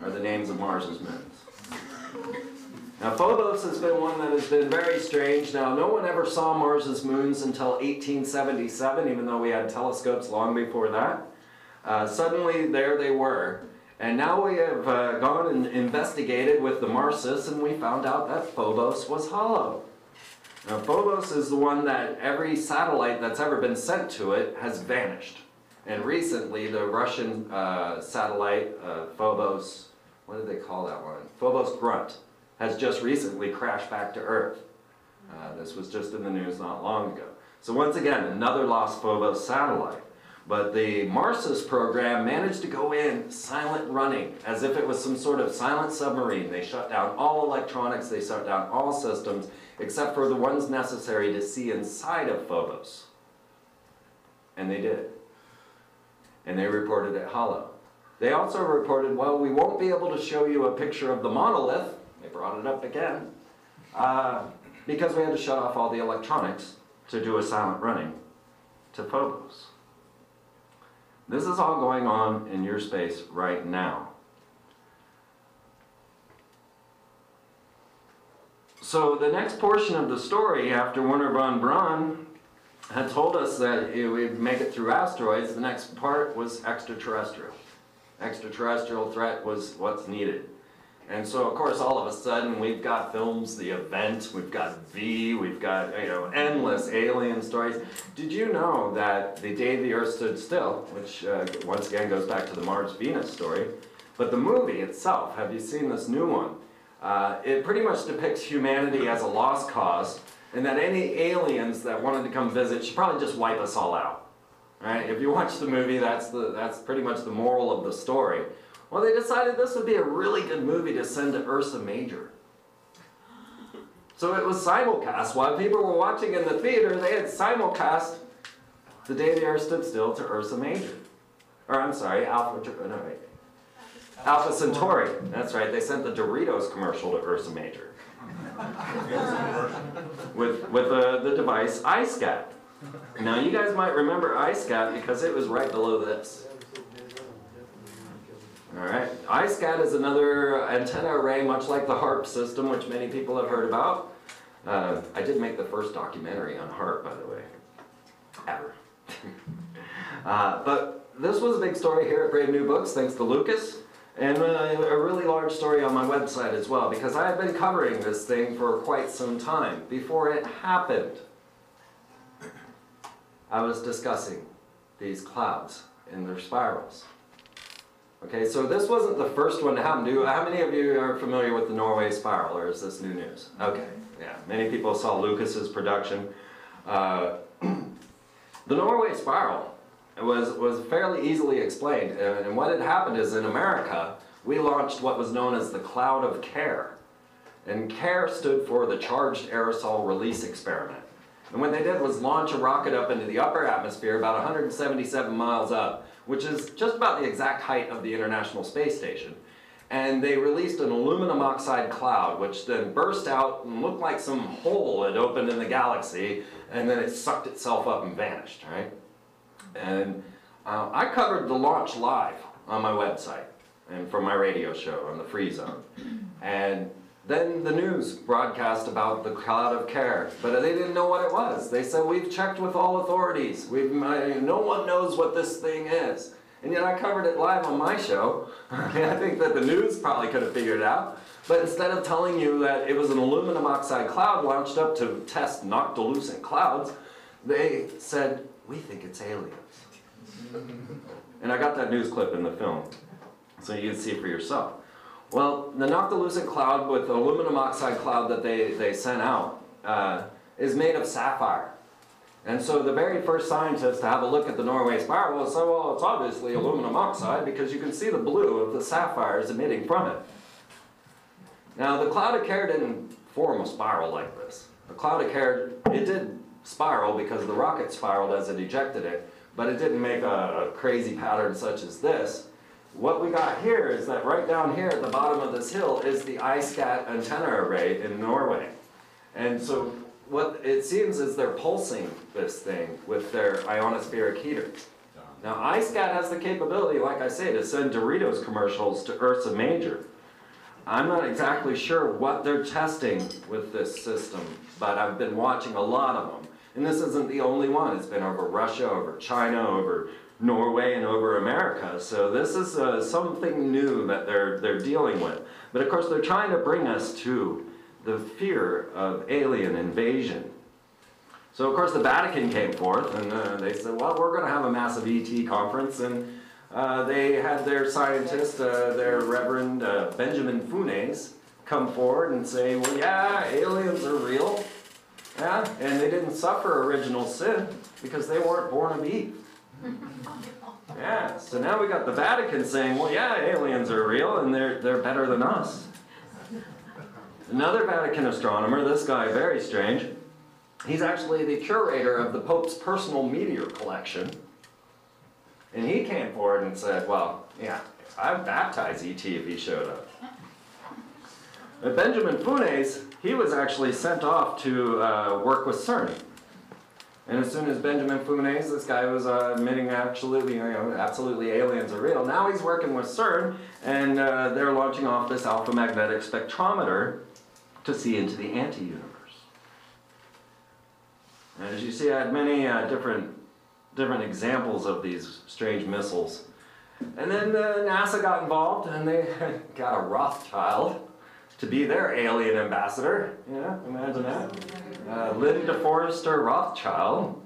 are the names of Mars's moons. Now Phobos has been one that has been very strange. Now no one ever saw Mars's moons until 1877, even though we had telescopes long before that. Suddenly there they were. And now we have gone and investigated with the Marsis, and we found out that Phobos was hollow. Now Phobos is the one that every satellite that's ever been sent to it has vanished. And recently the Russian satellite, Phobos, what did they call that one? Phobos Grunt, has just recently crashed back to Earth. This was just in the news not long ago. So once again, another lost Phobos satellite. But the Marsis program managed to go in silent running, as if it was some sort of silent submarine. They shut down all electronics, they shut down all systems, except for the ones necessary to see inside of Phobos. And they did. And they reported it hollow. They also reported, well, we won't be able to show you a picture of the monolith. They brought it up again. because we had to shut off all the electronics to do a silent running to Phobos. This is all going on in your space right now. So the next portion of the story, after Werner von Braun had told us that we'd make it through asteroids, the next part was extraterrestrial. Extraterrestrial threat was what's needed. And so, of course, all of a sudden, we've got films, The Event, we've got V, we've got, endless alien stories. Did you know that the day the Earth stood still, which once again goes back to the Mars-Venus story, but the movie itself, have you seen this new one? It pretty much depicts humanity as a lost cause, and that any aliens that wanted to come visit should probably just wipe us all out. Right? If you watch the movie, that's pretty much the moral of the story. Well, they decided this would be a really good movie to send to Ursa Major. So it was simulcast. While people were watching in the theater, they had simulcast The Day the Earth Stood Still to Ursa Major. Or, I'm sorry, Alpha Centauri. That's right, they sent the Doritos commercial to Ursa Major. with the device iScat. Now, you guys might remember iScat because it was right below this. Alright, iScat is another antenna array, much like the HARP system, which many people have heard about. I did make the first documentary on HARP, by the way. Ever. But this was a big story here at Brave New Books, thanks to Lucas, and a really large story on my website as well, because I have been covering this thing for quite some time. Before it happened, I was discussing these clouds and their spirals. Okay, so this wasn't the first one to happen. How many of you are familiar with the Norway spiral, or is this new news? Okay, yeah, many people saw Lucas's production. The Norway spiral was fairly easily explained, and what had happened is in America, we launched what was known as the Cloud of Care. And CARE stood for the Charged Aerosol Release Experiment. And what they did was launch a rocket up into the upper atmosphere, about 177 miles up, which is just about the exact height of the International Space Station. And they released an aluminum oxide cloud, which then burst out and looked like some hole had opened in the galaxy, and then it sucked itself up and vanished, right? And I covered the launch live on my website and from my radio show on the Free Zone. And then the news broadcast about the Cloud of Care, but they didn't know what it was. They said, we've checked with all authorities. No one knows what this thing is. And yet I covered it live on my show. I think that the news probably could have figured it out. But instead of telling you that it was an aluminum oxide cloud launched up to test noctilucent clouds, they said, we think it's aliens. And I got that news clip in the film, so you can see it for yourself. Well, the noctilucent cloud with the aluminum oxide cloud that they sent out is made of sapphire. And so the very first scientist to have a look at the Norway spiral will say, well, it's obviously aluminum oxide because you can see the blue of the sapphires emitting from it. Now, the Cloud of Care didn't form a spiral like this. The Cloud of Care, it did spiral because the rocket spiraled as it ejected it, but it didn't make a crazy pattern such as this. What we got here is that right down here at the bottom of this hill is the iScat antenna array in Norway. And so what it seems is they're pulsing this thing with their ionospheric heaters. Now iScat has the capability, like I say, to send Doritos commercials to Ursa Major. I'm not exactly sure what they're testing with this system, but I've been watching a lot of them. And this isn't the only one. It's been over Russia, over China, over Norway, and over America. So this is something new that they're dealing with. But of course, they're trying to bring us to the fear of alien invasion. So of course, the Vatican came forth, and they said, well, we're going to have a massive ET conference. And they had their scientist, their Reverend Benjamin Funes, come forward and say, well, yeah, aliens are real. Yeah, and they didn't suffer original sin because they weren't born of Eve. Yeah, so now we got the Vatican saying, well, yeah, aliens are real and they're better than us. Another Vatican astronomer, this guy, very strange, he's actually the curator of the Pope's personal meteor collection. And he came forward and said, well, yeah, I'd baptize E.T. if he showed up. But Benjamin Funes, he was actually sent off to work with CERN. And as soon as Benjamin Funes, this guy was admitting absolutely aliens are real. Now he's working with CERN, and they're launching off this alpha magnetic spectrometer to see into the anti-universe. And as you see, I had many different examples of these strange missiles. And then NASA got involved, and they got a Rothschild to be their alien ambassador. Yeah, imagine that. Lynn DeForester Rothschild,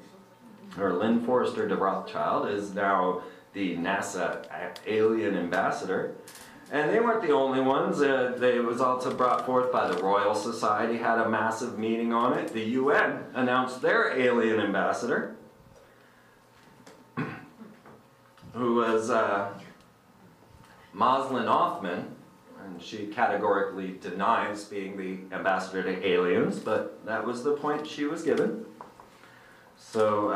or Lynn Forrester de Rothschild, is now the NASA alien ambassador. And they weren't the only ones. It was also brought forth by the Royal Society, had a massive meeting on it. The UN announced their alien ambassador, who was Moslin Othman. And she categorically denies being the ambassador to aliens, but that was the point she was given. So,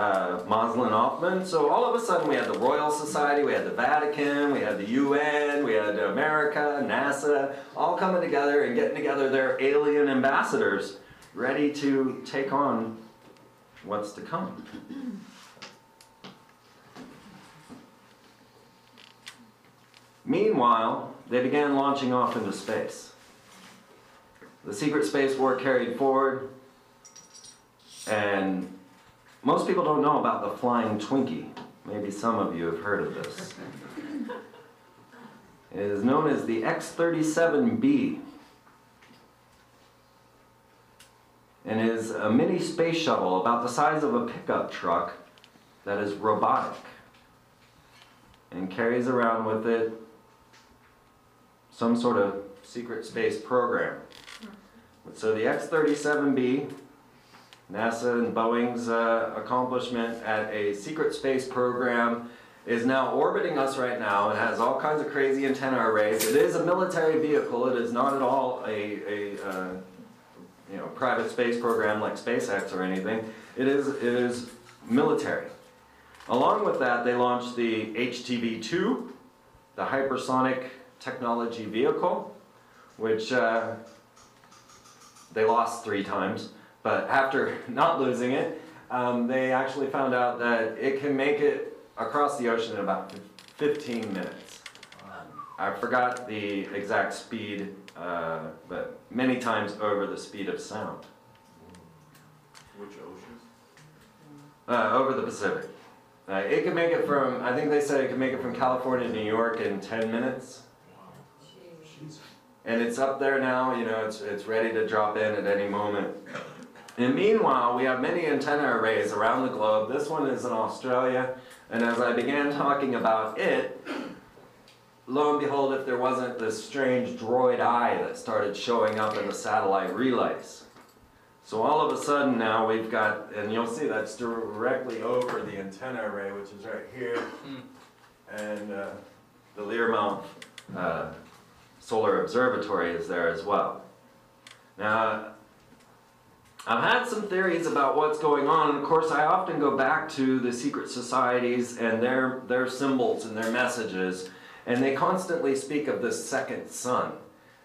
Moslin Othman. So all of a sudden we had the Royal Society, we had the Vatican, we had the UN, we had America, NASA, all coming together and getting together their alien ambassadors, ready to take on what's to come. Meanwhile, they began launching off into space. The secret space war carried forward, and most people don't know about the flying Twinkie. Maybe some of you have heard of this. It is known as the X-37B, and is a mini space shuttle about the size of a pickup truck that is robotic and carries around with it some sort of secret space program. So the X-37B, NASA and Boeing's accomplishment at a secret space program, is now orbiting us right now. It has all kinds of crazy antenna arrays. It is a military vehicle. It is not at all a private space program like SpaceX or anything. It is military. Along with that, they launched the HTV-2, the hypersonic technology vehicle, which they lost 3 times, but after not losing it, they actually found out that it can make it across the ocean in about 15 minutes. I forgot the exact speed, but many times over the speed of sound. Which oceans? Over the Pacific. It can make it from, I think they said it can make it from California to New York in 10 minutes. And it's up there now, you know, it's ready to drop in at any moment. And meanwhile, we have many antenna arrays around the globe. This one is in Australia, and as I began talking about it, lo and behold, if there wasn't this strange droid eye that started showing up in the satellite relays. So all of a sudden now we've got, and you'll see that's directly over the antenna array, which is right here, and the Learmouth Solar Observatory is there as well. Now, I've had some theories about what's going on. Of course, I often go back to the secret societies and their symbols and their messages, and they constantly speak of this second sun.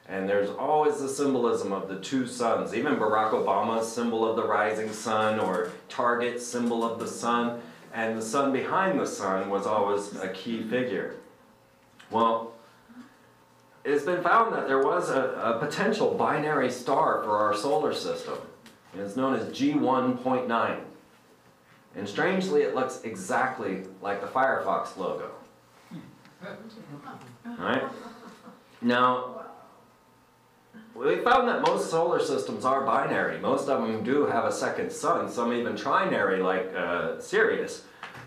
And there's always the symbolism of the 2 suns. Even Barack Obama's symbol of the rising sun, or Target's symbol of the sun, and the sun behind the sun was always a key figure. Well, it's been found that there was a potential binary star for our solar system. And it's known as G1.9. And strangely, it looks exactly like the Firefox logo. Right? Now, we found that most solar systems are binary. Most of them do have a second sun, some even trinary like Sirius.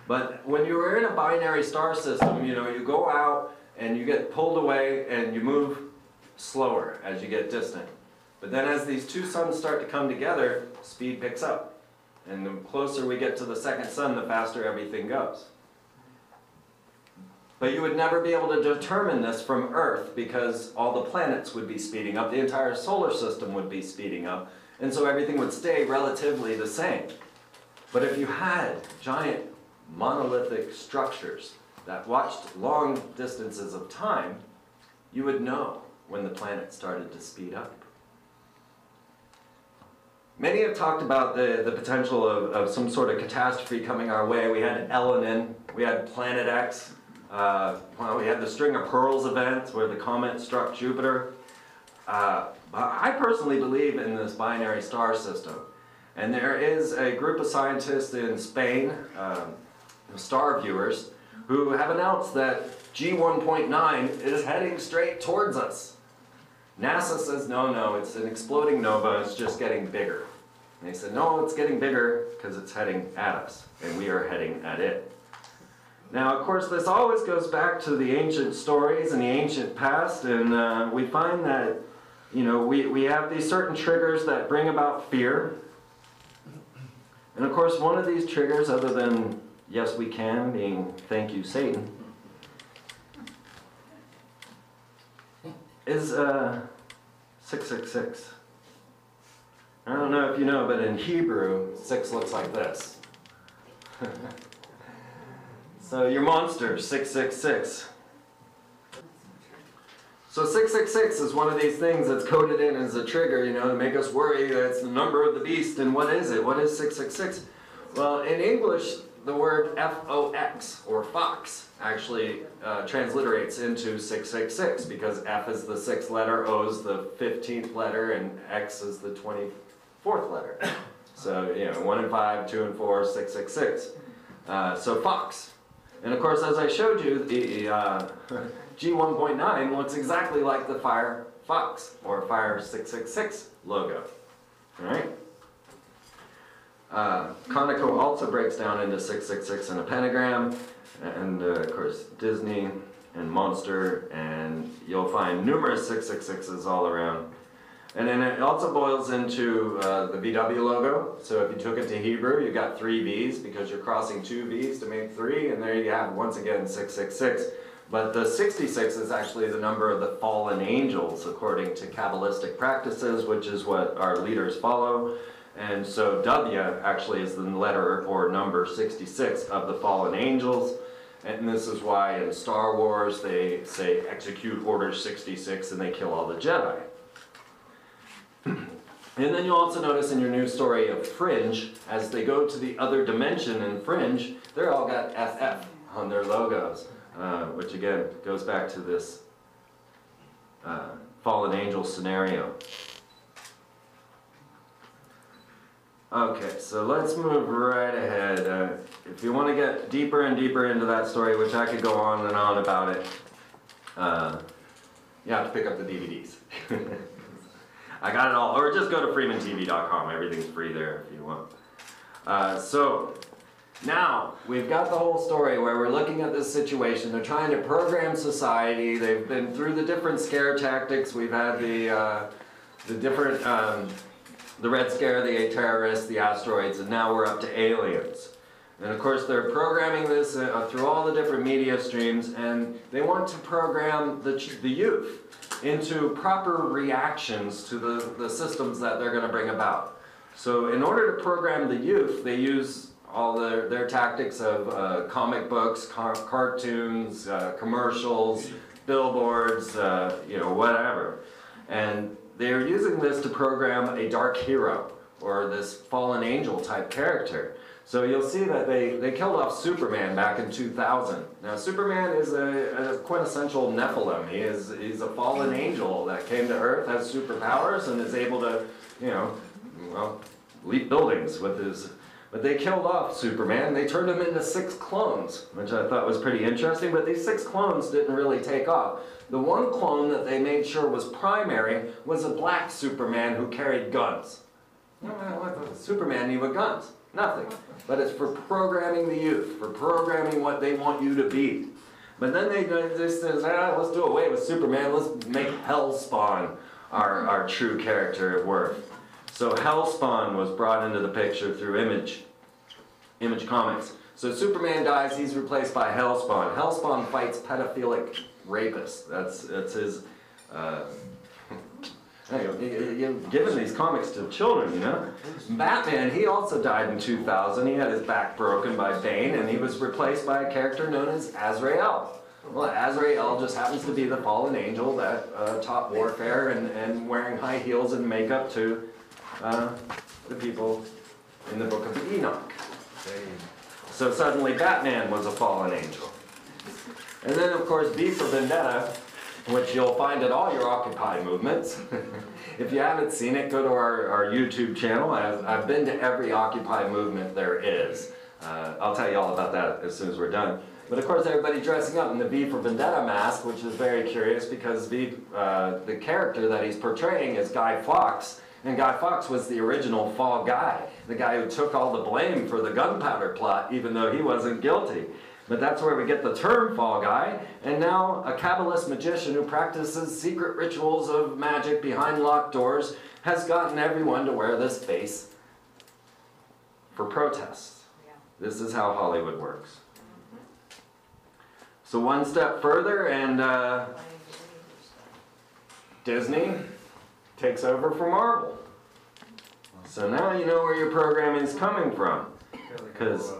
But when you're in a binary star system, you know, you go out and you get pulled away and you move slower as you get distant. But then as these 2 suns start to come together, speed picks up. And the closer we get to the second sun, the faster everything goes. But you would never be able to determine this from Earth because all the planets would be speeding up, the entire solar system would be speeding up, and so everything would stay relatively the same. But if you had giant monolithic structures that watched long distances of time, you would know when the planet started to speed up. Many have talked about the potential of some sort of catastrophe coming our way. We had Elenin, we had Planet X, well, we had the String of Pearls event where the comet struck Jupiter. I personally believe in this binary star system. And there is a group of scientists in Spain, star viewers, who have announced that G1.9 is heading straight towards us. NASA says, no, it's an exploding nova, it's just getting bigger. And they said, no, it's getting bigger because it's heading at us, and we are heading at it. Now, of course, this always goes back to the ancient stories and the ancient past, and we find that, you know, we have these certain triggers that bring about fear. And of course, one of these triggers, other than, yes, we can, being thank you, Satan, is 666. I don't know if you know, but in Hebrew, 6 looks like this. So your monster, 666. So 666 is one of these things that's coded in as a trigger, you know, to make us worry that it's the number of the beast. And what is it? What is 666? Well, in English, the word F-O-X, or fox, actually transliterates into 666 because F is the 6th letter, O is the 15th letter, and X is the 24th letter. So, you know, 1 and 5, 2 and 4, 666. So fox. And of course, as I showed you, the G1.9 looks exactly like the Fire Fox, or Fire 666 logo. All right? Conoco also breaks down into 666 and a pentagram, and of course Disney and Monster, and you'll find numerous 666s all around. And then it also boils into the VW logo. So if you took it to Hebrew, you got 3 V's because you're crossing 2 V's to make 3, and there you have, once again, 666. But the 66 is actually the number of the fallen angels according to Kabbalistic practices, which is what our leaders follow. And so W actually is the letter or number 66 of the fallen angels. And this is why in Star Wars they say execute order 66 and they kill all the Jedi. And then you'll also notice in your new story of Fringe, as they go to the other dimension in Fringe, they're all got FF on their logos, which again goes back to this fallen angel scenario. Okay, so let's move right ahead. If you want to get deeper and deeper into that story, which I could go on and on about it, you have to pick up the DVDs. I got it all. Or just go to freemantv.com. Everything's free there if you want. So now we've got the whole story where we're looking at this situation. They're trying to program society. They've been through the different scare tactics. We've had the different, the Red Scare, the terrorists, the asteroids, and now we're up to aliens. And of course they're programming this through all the different media streams, and they want to program the youth into proper reactions to the systems that they're going to bring about. So in order to program the youth, they use all their tactics of comic books, cartoons, commercials, billboards, you know, whatever. And they're using this to program a dark hero, or this fallen angel type character. So you'll see that they killed off Superman back in 2000. Now Superman is a quintessential Nephilim. He's a fallen angel that came to Earth, has superpowers, and is able to, you know, well, leap buildings with his... But they killed off Superman. They turned him into 6 clones, which I thought was pretty interesting, but these 6 clones didn't really take off. The one clone that they made sure was primary was a black Superman who carried guns. What does Superman need with guns? Nothing. But it's for programming the youth, for programming what they want you to be. But then they says, let's do away with Superman, let's make Hellspawn our true character of worth. So Hellspawn was brought into the picture through Image Comics. So Superman dies, he's replaced by Hellspawn. Hellspawn fights pedophilic rapists. That's his... You're giving these comics to children, you know? Batman, he also died in 2000. He had his back broken by Bane, and he was replaced by a character known as Azrael. Well, Azrael just happens to be the fallen angel that taught warfare and wearing high heels and makeup to the people in the book of Enoch. So suddenly Batman was a fallen angel. And then of course V for Vendetta, which you'll find at all your Occupy movements. If you haven't seen it, go to our YouTube channel. I've been to every Occupy movement there is. I'll tell you all about that as soon as we're done. But of course everybody dressing up in the V for Vendetta mask, which is very curious because the character that he's portraying is Guy Fawkes. And Guy Fawkes was the original Fall Guy, the guy who took all the blame for the gunpowder plot, even though he wasn't guilty. But that's where we get the term Fall Guy, and now a Kabbalist magician who practices secret rituals of magic behind locked doors has gotten everyone to wear this face for protests. This is how Hollywood works. So one step further, and Disney takes over for Marvel. So now you know where your programming is coming from. Because,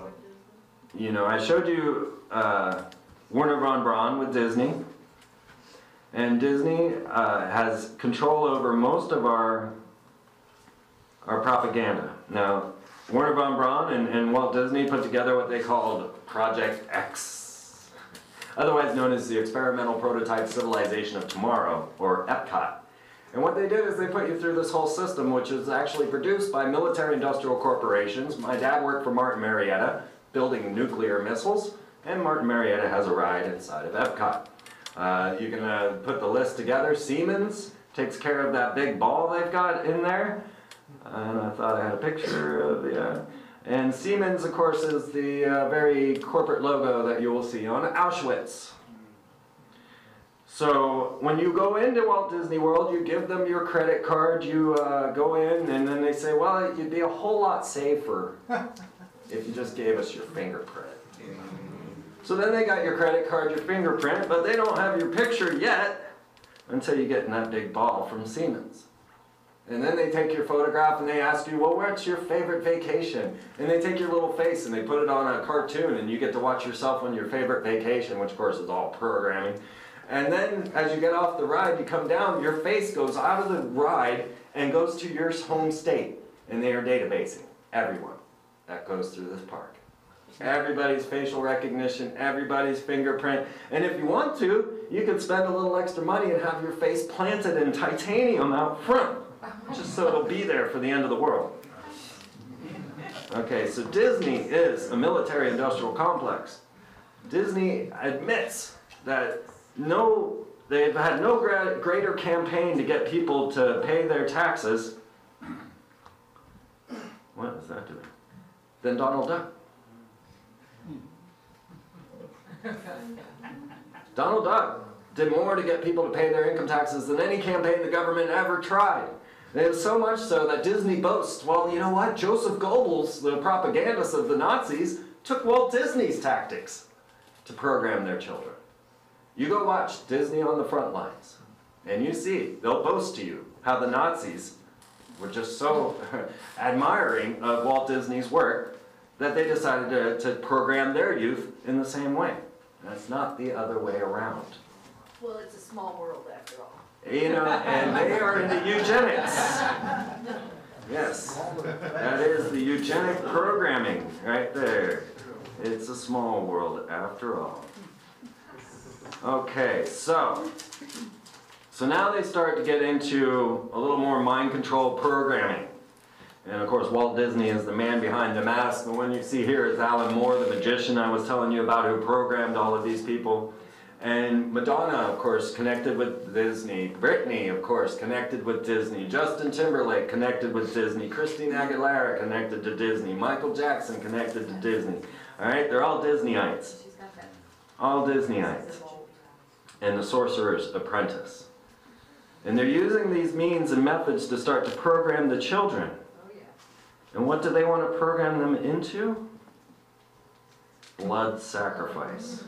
you know, I showed you Werner von Braun with Disney. And Disney has control over most of our propaganda. Now, Werner von Braun and Walt Disney put together what they called Project X, otherwise known as the Experimental Prototype Civilization of Tomorrow, or EPCOT. And what they did is they put you through this whole system, which is actually produced by military-industrial corporations. My dad worked for Martin Marietta, building nuclear missiles, and Martin Marietta has a ride inside of EPCOT. You can put the list together. Siemens takes care of that big ball they've got in there. And I thought I had a picture of the... and Siemens, of course, is the very corporate logo that you will see on Auschwitz. So when you go into Walt Disney World, you give them your credit card, you go in, and then they say, well, you'd be a whole lot safer if you just gave us your fingerprint. So then they got your credit card, your fingerprint, but they don't have your picture yet until you get in that big ball from Siemens. And then they take your photograph and they ask you, well, what's your favorite vacation? And they take your little face and they put it on a cartoon and you get to watch yourself on your favorite vacation, which of course is all programming. And then as you get off the ride, you come down, your face goes out of the ride and goes to your home state. And they are databasing everyone that goes through this park. Everybody's facial recognition, everybody's fingerprint. And if you want to, you can spend a little extra money and have your face planted in titanium out front, just so it'll be there for the end of the world. Okay, so Disney is a military-industrial complex. Disney admits that they've had no greater campaign to get people to pay their taxes. What is that doing? Than Donald Duck. Donald Duck did more to get people to pay their income taxes than any campaign the government ever tried. And it was so much so that Disney boasts, well, you know what? Joseph Goebbels, the propagandist of the Nazis, took Walt Disney's tactics to program their children. You go watch Disney on the front lines, and you see, they'll boast to you how the Nazis were just so admiring of Walt Disney's work that they decided to program their youth in the same way. That's not the other way around. Well, it's a small world after all. You know, and they are into eugenics. Yes, that is the eugenic programming right there. It's a small world after all. Okay, so now they start to get into a little more mind control programming. And of course, Walt Disney is the man behind the mask. The one you see here is Alan Moore, the magician I was telling you about, who programmed all of these people. And Madonna, of course, connected with Disney. Britney, of course, connected with Disney. Justin Timberlake, connected with Disney. Christina Aguilera, connected to Disney. Michael Jackson, connected to Disney. All right, they're all Disneyites. All Disneyites. And the Sorcerer's Apprentice. And they're using these means and methods to start to program the children. And what do they want to program them into? Blood sacrifice.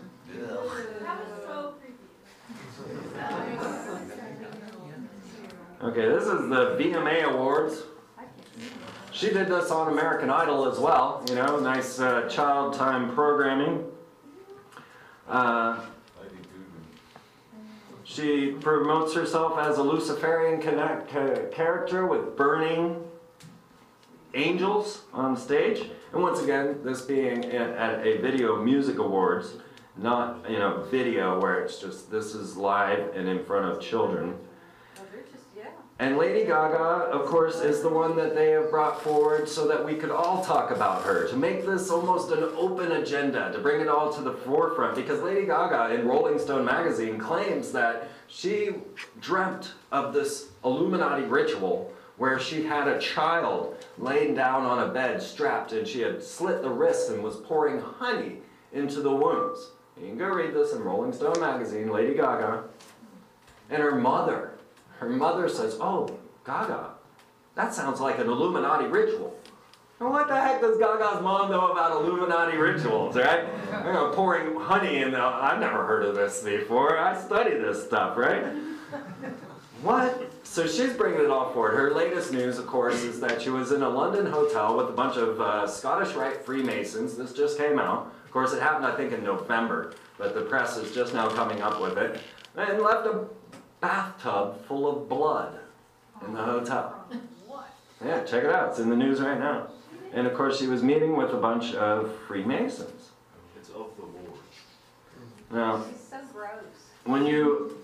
Okay, this is the VMA Awards. She did this on American Idol as well, you know, nice child time programming. She promotes herself as a Luciferian character with burning angels on stage. And once again, this being at a Video Music Awards, not, you know, video where it's just, this is live and in front of children. And Lady Gaga, of course, is the one that they have brought forward so that we could all talk about her, to make this almost an open agenda, to bring it all to the forefront, because Lady Gaga in Rolling Stone magazine claims that she dreamt of this Illuminati ritual where she had a child laying down on a bed strapped, and she had slit the wrists and was pouring honey into the wounds. You can go read this in Rolling Stone magazine, Lady Gaga. And her mother says, oh, Gaga, that sounds like an Illuminati ritual. And what the heck does Gaga's mom know about Illuminati rituals, right? You know, pouring honey in the, I've never heard of this before. I study this stuff, right? What? So she's bringing it all forward. Her latest news, of course, is that she was in a London hotel with a bunch of Scottish Rite Freemasons. This just came out. Of course, it happened, I think, in November, but the press is just now coming up with it. And left a bathtub full of blood in the hotel. What? Yeah, check it out. It's in the news right now. And of course, she was meeting with a bunch of Freemasons. It's of the Lord. Now, She's so gross. when you...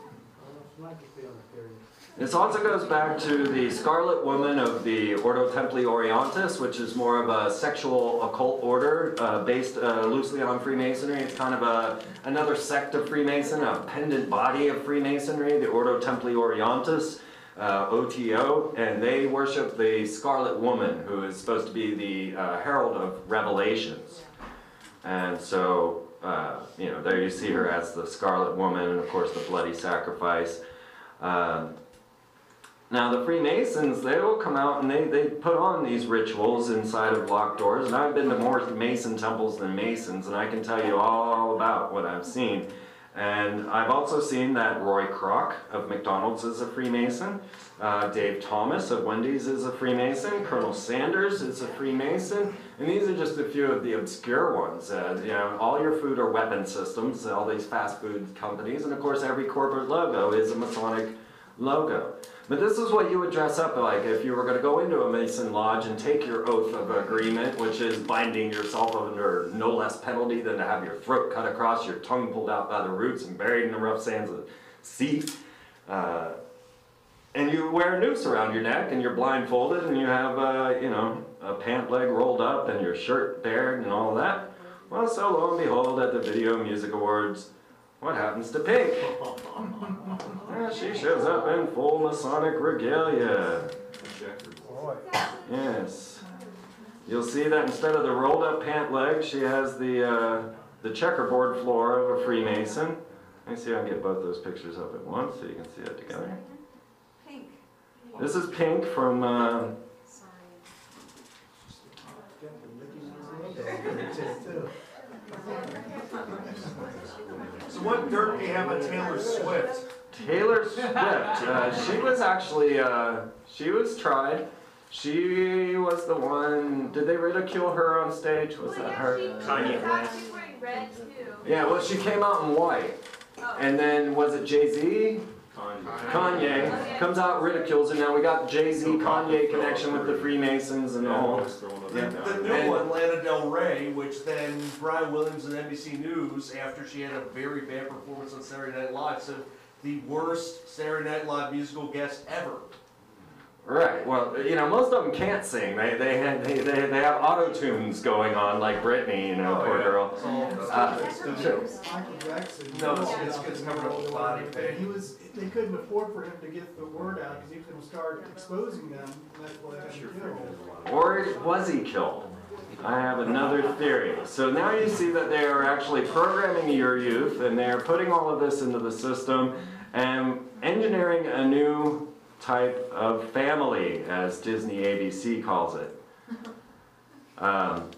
This also goes back to the Scarlet Woman of the Ordo Templi Orientis, which is more of a sexual occult order based loosely on Freemasonry. It's kind of another sect of Freemason, a pendant body of Freemasonry, the Ordo Templi Orientis, OTO, and they worship the Scarlet Woman, who is supposed to be the herald of revelations. And so, you know, there you see her as the Scarlet Woman, and of course the bloody sacrifice. Now the Freemasons, they will come out and they put on these rituals inside of locked doors, and I've been to more Mason temples than Masons, and I can tell you all about what I've seen. And I've also seen that Roy Kroc of McDonald's is a Freemason, Dave Thomas of Wendy's is a Freemason, Colonel Sanders is a Freemason, and these are just a few of the obscure ones. You know, all your food are weapon systems, all these fast food companies, and of course every corporate logo is a Masonic logo. But this is what you would dress up like if you were going to go into a Mason lodge and take your oath of agreement, which is binding yourself under no less penalty than to have your throat cut across, your tongue pulled out by the roots and buried in the rough sands of the sea. And you wear a noose around your neck and you're blindfolded and you have, you know, a pant leg rolled up and your shirt bared and all that. Well, so lo and behold, at the Video Music Awards, what happens to Pink? She shows up in full Masonic regalia. Yes. You'll see that instead of the rolled up pant leg, she has the checkerboard floor of a Freemason. Let me see if I can get both those pictures up at once so you can see it together. Pink. This is Pink from... So what dirt do you have on Taylor Swift? Taylor Swift. She was actually, she was tried. She was the one, did they ridicule her on stage? Was that her? Kanye West. She's wearing red too. Yeah, well she came out in white. Oh. And then, was it Jay-Z? Kanye comes out, ridicules, and now we got Jay-Z Kanye connection with the Freemasons and all. The new one, Lana Del Rey, which then Brian Williams and NBC News, after she had a very bad performance on Saturday Night Live, said the worst Saturday Night Live musical guest ever. Right. Well, you know, most of them can't sing. They have auto tunes going on, like Britney. You know, poor girl. Michael Jackson. No, it's covered up with body paint. They couldn't afford for him to get the word out because he was going to start exposing them. And that's why they had killed. Or was he killed? I have another theory. So now you see that they are actually programming your youth, and they are putting all of this into the system and engineering a new type of family, as Disney ABC calls it. And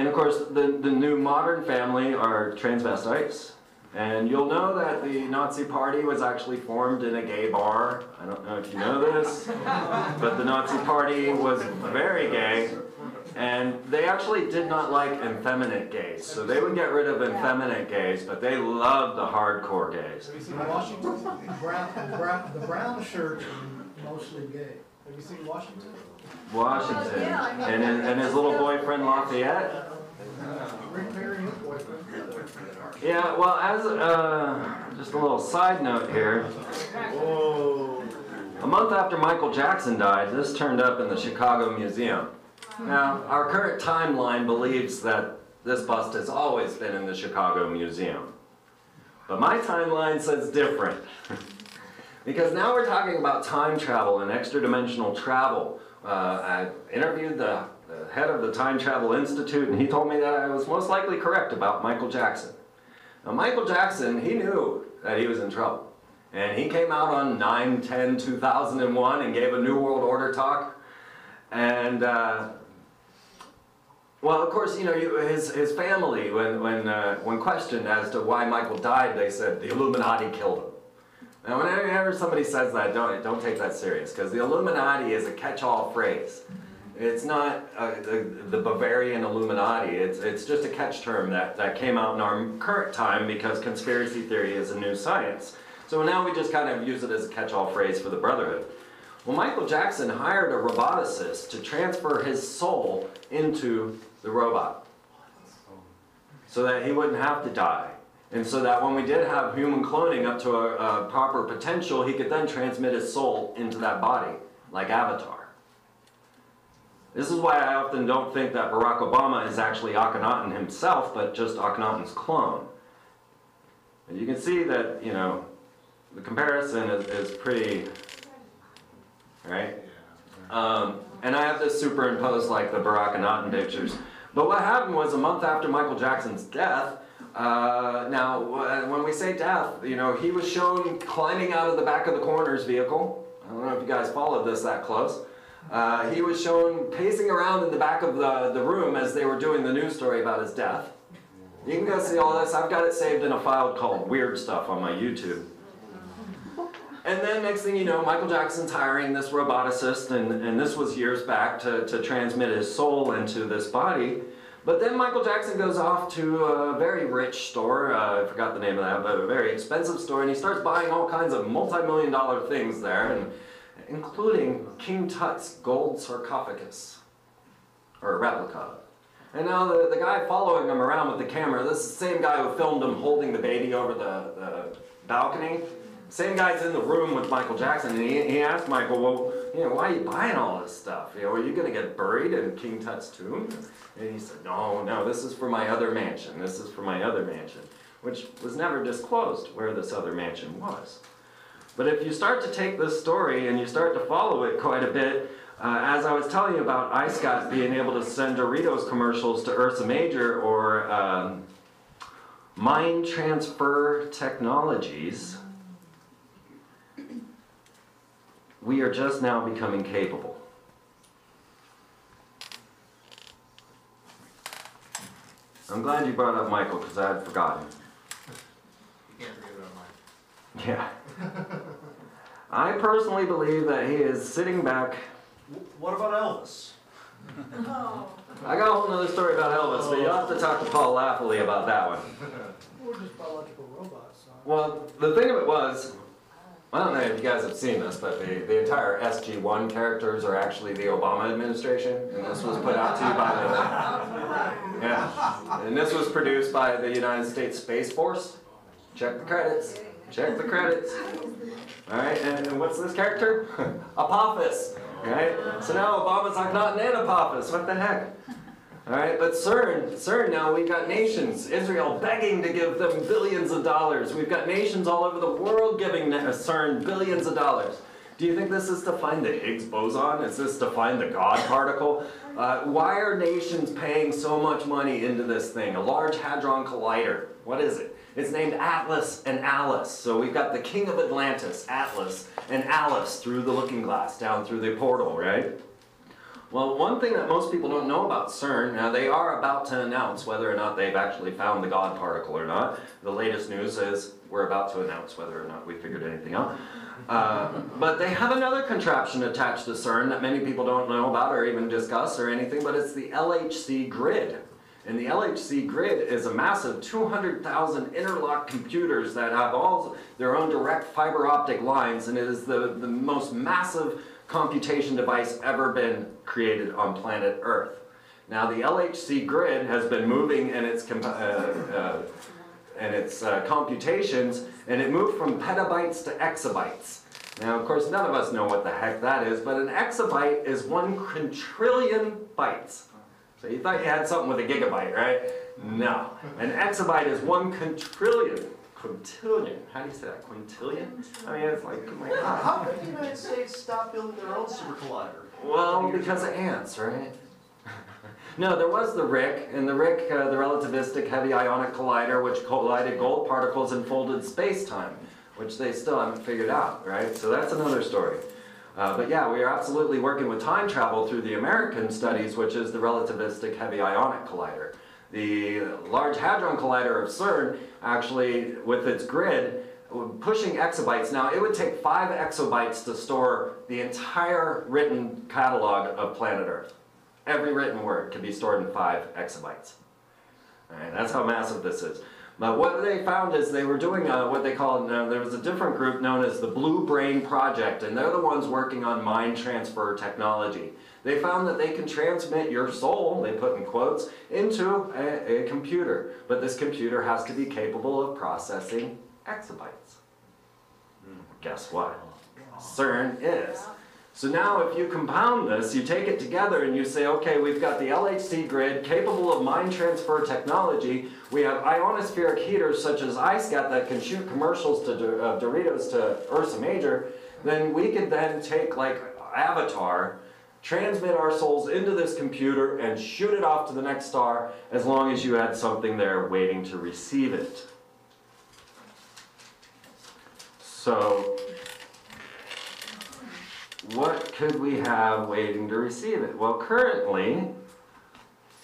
of course, the new modern family are transvestites. And you'll know that the Nazi Party was actually formed in a gay bar. I don't know if you know this, but the Nazi Party was very gay. And they actually did not like effeminate gays. So they would get rid of effeminate gays, but they loved the hardcore gays. Washington, the brown shirts are mostly gay. Have you seen Washington? Washington. Yeah, I mean, And his little boyfriend Lafayette. Rick Perry, his boyfriend. Yeah, well, as just a little side note here. Whoa. A month after Michael Jackson died, this turned up in the Chicago Museum. Now, our current timeline believes that this bust has always been in the Chicago Museum. But my timeline says different. Because now we're talking about time travel and extra-dimensional travel. I interviewed the head of the Time Travel Institute, and he told me that I was most likely correct about Michael Jackson. Now, Michael Jackson, he knew that he was in trouble. And he came out on 9/10/2001 and gave a New World Order talk. And, well, of course, you know, his family, when questioned as to why Michael died, they said the Illuminati killed him. Now, whenever somebody says that, don't take that serious, because the Illuminati is a catch-all phrase. It's not the Bavarian Illuminati. It's just a catch term that came out in our current time because conspiracy theory is a new science. So now we just kind of use it as a catch-all phrase for the Brotherhood. Well, Michael Jackson hired a roboticist to transfer his soul into the robot so that he wouldn't have to die. And so that when we did have human cloning up to a proper potential, he could then transmit his soul into that body, like Avatar. This is why I often don't think that Barack Obama is actually Akhenaten himself, but just Akhenaten's clone. And you can see that, you know, the comparison is pretty, right? And I have this superimposed like the Barack-Akhenaten pictures. But what happened was a month after Michael Jackson's death, now when we say death, you know, he was shown climbing out of the back of the coroner's vehicle. I don't know if you guys followed this that close. He was shown pacing around in the back of the room as they were doing the news story about his death. You can go see all this. I've got it saved in a file called Weird Stuff on my YouTube. And then next thing you know, Michael Jackson's hiring this roboticist, and this was years back, to transmit his soul into this body. But then Michael Jackson goes off to a very rich store, I forgot the name of that, but a very expensive store, and he starts buying all kinds of multi-million-dollar things there, and including King Tut's gold sarcophagus, or a replica. And now the guy following him around with the camera, this is the same guy who filmed him holding the baby over the balcony. Same guy's in the room with Michael Jackson, and he asked Michael, well, you know, why are you buying all this stuff? You know, are you going to get buried in King Tut's tomb? And he said, no, this is for my other mansion. This is for my other mansion, which was never disclosed where this other mansion was. But if you start to take this story and you start to follow it quite a bit, as I was telling you about iScott being able to send Doritos commercials to Ursa Major or mind transfer technologies, we are just now becoming capable. I'm glad you brought up Michael, because I had forgotten. You can't forget about mine. Yeah. I personally believe that he is sitting back. What about Elvis? Oh. I got a whole other story about Elvis, but you'll have to talk to Paul Lafley about that one. We're just biological robots. So. Well, the thing of it was, I don't know if you guys have seen this, but the entire SG-1 characters are actually the Obama administration, and this was put out to you by the, yeah, and this was produced by the United States Space Force. Check the credits. Check the credits. All right, and what's this character? Apophis. Right? So now Obama's Akhenaten and Apophis. What the heck? All right, but CERN now, we've got nations, Israel begging to give them billions of dollars. We've got nations all over the world giving CERN billions of dollars. Do you think this is to find the Higgs boson? Is this to find the God particle? Why are nations paying so much money into this thing? A Large Hadron Collider. What is it? It's named Atlas and Alice. So we've got the king of Atlantis, Atlas, and Alice through the looking glass, down through the portal, right? Well, one thing that most people don't know about CERN, now they are about to announce whether or not they've actually found the God particle or not. The latest news is we're about to announce whether or not we figured anything out. But they have another contraption attached to CERN that many people don't know about or even discuss or anything, but it's the LHC grid. And the LHC grid is a massive 200,000 interlocked computers that have all their own direct fiber optic lines, and it is the most massive computation device ever been created on planet Earth. Now the LHC grid has been moving in its computations, and it moved from petabytes to exabytes. Now, of course, none of us know what the heck that is, but an exabyte is 1 quintillion bytes. So you thought you had something with a gigabyte, right? No. An exabyte is 1 quintillion. Quintillion. How do you say that? Quintillion? I mean, it's like, oh my God. How could the United States stop building their own super collider? Well, because of ants, right? No, there was the RIC, and the RIC, the Relativistic Heavy Ionic Collider, which collided gold particles and folded space-time, which they still haven't figured out, right? So that's another story. But yeah, we are absolutely working with time travel through the American studies, which is the Relativistic Heavy Ionic Collider. The Large Hadron Collider of CERN, actually, with its grid, pushing exabytes. Now, it would take 5 exabytes to store the entire written catalog of planet Earth. Every written word can be stored in 5 exabytes. All right, that's how massive this is. But what they found is they were doing what they call, there was a different group known as the Blue Brain Project, and they're the ones working on mind transfer technology. They found that they can transmit your soul, they put in quotes, into a computer. But this computer has to be capable of processing exabytes. Guess what? CERN is. So now if you compound this, you take it together and you say, okay, we've got the LHC grid capable of mind transfer technology. We have ionospheric heaters such as iSCAT that can shoot commercials to Doritos to Ursa Major. Then we could then take like Avatar, transmit our souls into this computer and shoot it off to the next star as long as you had something there waiting to receive it. So what could we have waiting to receive it? Well, currently,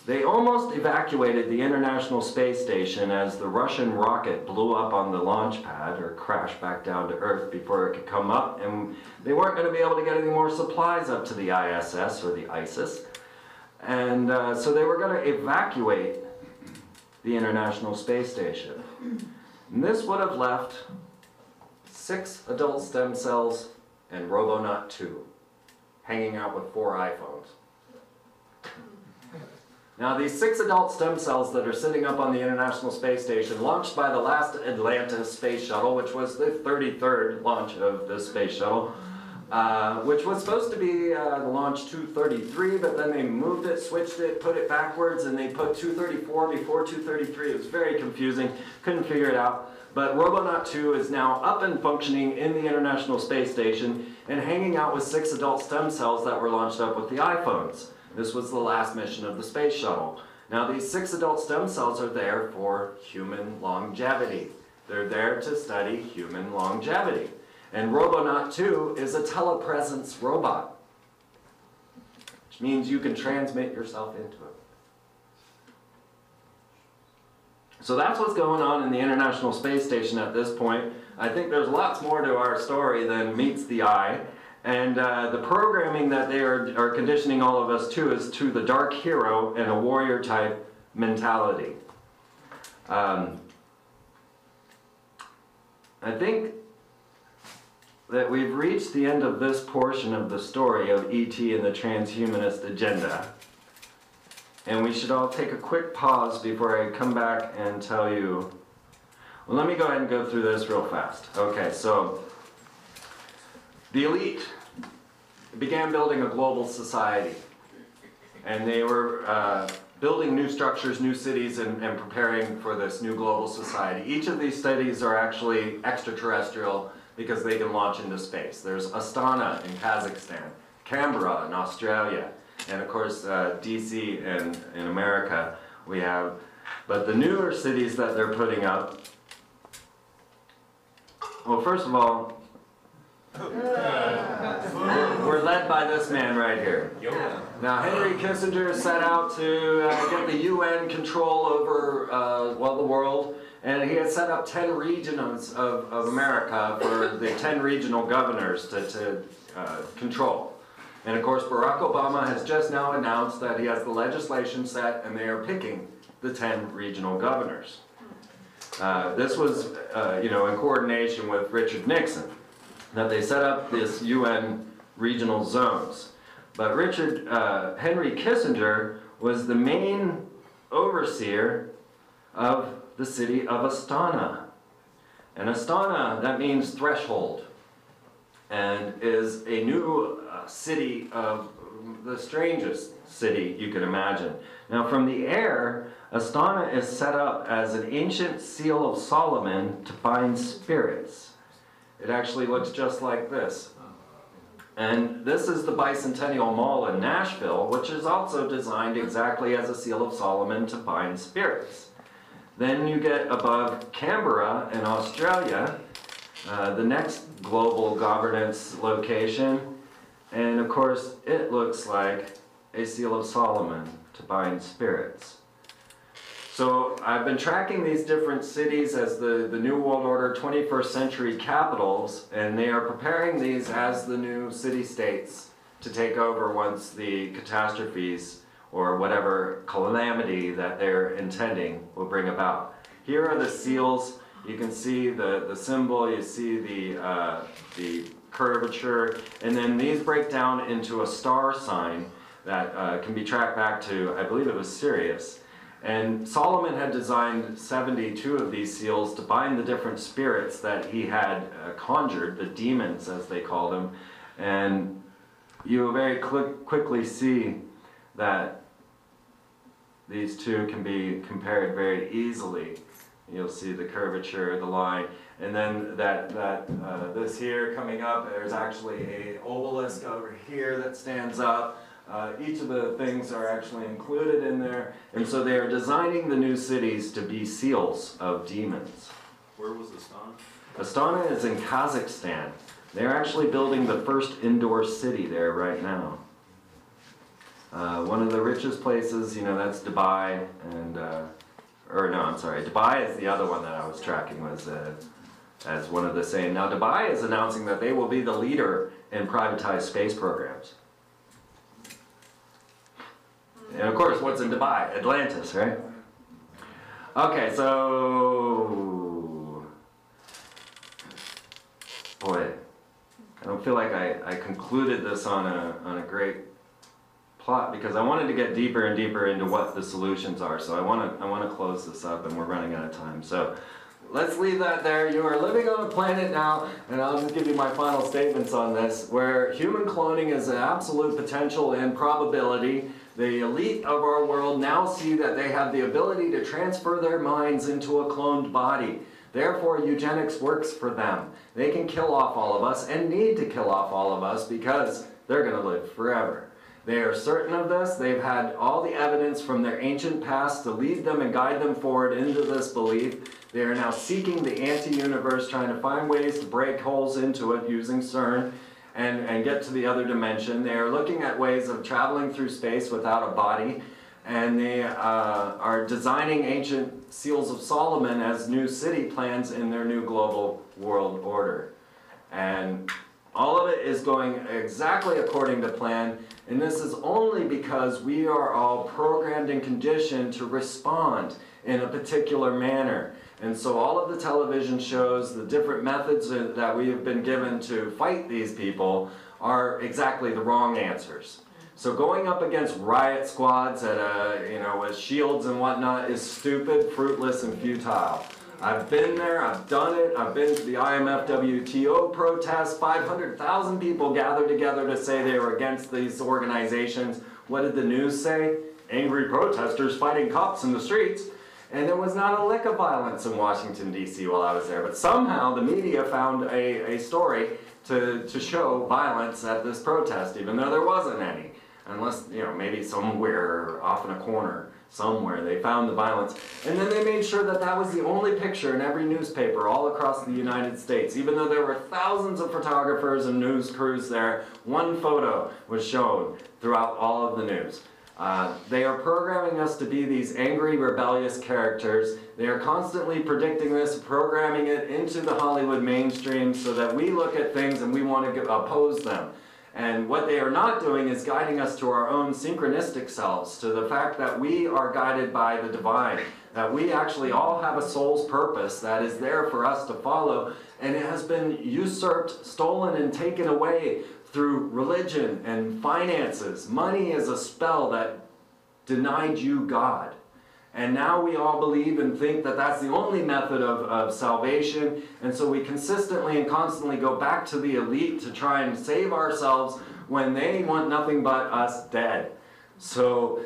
they almost evacuated the International Space Station as the Russian rocket blew up on the launch pad or crashed back down to Earth before it could come up, and they weren't going to be able to get any more supplies up to the ISS or the ISIS. And so they were going to evacuate the International Space Station. And this would have left 6 adult stem cells and Robonaut 2, hanging out with 4 iPhones. Now these 6 adult stem cells that are sitting up on the International Space Station, launched by the last Atlantis space shuttle, which was the 33rd launch of this space shuttle, which was supposed to be the launch 233, but then they moved it, switched it, put it backwards, and they put 234 before 233. It was very confusing, couldn't figure it out. But Robonaut 2 is now up and functioning in the International Space Station and hanging out with 6 adult stem cells that were launched up with the iPhones. This was the last mission of the space shuttle. Now these 6 adult stem cells are there for human longevity. They're there to study human longevity. And Robonaut 2 is a telepresence robot, which means you can transmit yourself into it. So that's what's going on in the International Space Station at this point. I think there's lots more to our story than meets the eye. And the programming that they are conditioning all of us to is to the dark hero and a warrior type mentality. I think that we've reached the end of this portion of the story of E.T. and the transhumanist agenda. And we should all take a quick pause before I come back and tell you. Well, let me go ahead and go through this real fast. Okay, so the elite began building a global society. And they were building new structures, new cities, and preparing for this new global society. Each of these cities are actually extraterrestrial because they can launch into space. There's Astana in Kazakhstan, Canberra in Australia, and of course DC in America we have. But the newer cities that they're putting up, well, first of all, we're led by this man right here. Now, Henry Kissinger set out to get the UN control over, well, the world, and he had set up 10 regions of America for the 10 regional governors to control. And of course, Barack Obama has just now announced that he has the legislation set, and they are picking the 10 regional governors. This was, in coordination with Richard Nixon, that they set up this UN regional zones. But Richard Henry Kissinger was the main overseer of the city of Astana. And Astana, that means threshold, and is a new city of the strangest city you can imagine. Now from the air, Astana is set up as an ancient seal of Solomon to bind spirits. It actually looks just like this. And this is the Bicentennial Mall in Nashville, which is also designed exactly as a seal of Solomon to bind spirits. Then you get above Canberra in Australia, the next global governance location, and of course it looks like a seal of Solomon to bind spirits. So I've been tracking these different cities as the New World Order 21st century capitals, and they are preparing these as the new city-states to take over once the catastrophes or whatever calamity that they're intending will bring about. Here are the seals. You can see the symbol, you see the curvature, and then these break down into a star sign that can be tracked back to, I believe it was Sirius. And Solomon had designed 72 of these seals to bind the different spirits that he had conjured, the demons as they called them. And you will very quickly see that these two can be compared very easily. You'll see the curvature, the line, and then this here coming up, there's actually an obelisk over here that stands up. Each of the things are actually included in there, and so they are designing the new cities to be seals of demons. Where was Astana? Astana is in Kazakhstan. They're actually building the first indoor city there right now. One of the richest places, that's Dubai, and Dubai is the other one that I was tracking was as one of the same. Now Dubai is announcing that they will be the leader in privatized space programs. And of course, what's in Dubai? Atlantis, right? Okay, so... Boy, I don't feel like I concluded this on a great plot because I wanted to get deeper and deeper into what the solutions are. So I want to close this up, and we're running out of time. So let's leave that there. You are living on a planet now, and I'll just give you my final statements on this, where human cloning is an absolute potential and probability. The elite of our world now see that they have the ability to transfer their minds into a cloned body. Therefore, eugenics works for them. They can kill off all of us and need to kill off all of us because they're going to live forever. They are certain of this. They've had all the evidence from their ancient past to lead them and guide them forward into this belief. They are now seeking the anti-universe, trying to find ways to break holes into it using CERN. And get to the other dimension. They are looking at ways of traveling through space without a body, and they are designing ancient seals of Solomon as new city plans in their new global world order. And all of it is going exactly according to plan, and this is only because we are all programmed and conditioned to respond in a particular manner. And so all of the television shows, the different methods that we have been given to fight these people are exactly the wrong answers. So going up against riot squads at with shields and whatnot is stupid, fruitless, and futile. I've been there, I've done it, I've been to the IMF WTO protests, 500,000 people gathered together to say they were against these organizations. What did the news say? Angry protesters fighting cops in the streets. And there was not a lick of violence in Washington, D.C. while I was there. But somehow the media found a story to show violence at this protest, even though there wasn't any. Unless, maybe somewhere off in a corner, somewhere, they found the violence. And then they made sure that that was the only picture in every newspaper all across the United States. Even though there were thousands of photographers and news crews there, one photo was shown throughout all of the news. They are programming us to be these angry, rebellious characters. They are constantly predicting this, programming it into the Hollywood mainstream so that we look at things and we want to oppose them. And what they are not doing is guiding us to our own synchronistic selves, to the fact that we are guided by the divine, that we actually all have a soul's purpose that is there for us to follow, and it has been usurped, stolen, and taken away through religion and finances. Money is a spell that denied you God. And now we all believe and think that that's the only method of salvation, and so we consistently and constantly go back to the elite to try and save ourselves when they want nothing but us dead. So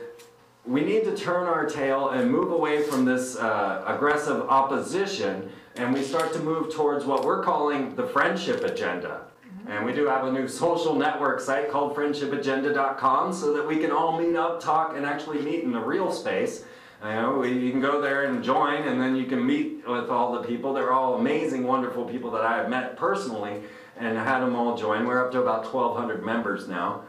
we need to turn our tail and move away from this aggressive opposition, and we start to move towards what we're calling the friendship agenda. And we do have a new social network site called friendshipagenda.com so that we can all meet up, talk, and actually meet in the real space. You can go there and join, and then you can meet with all the people. They're all amazing, wonderful people that I have met personally and had them all join. We're up to about 1,200 members now.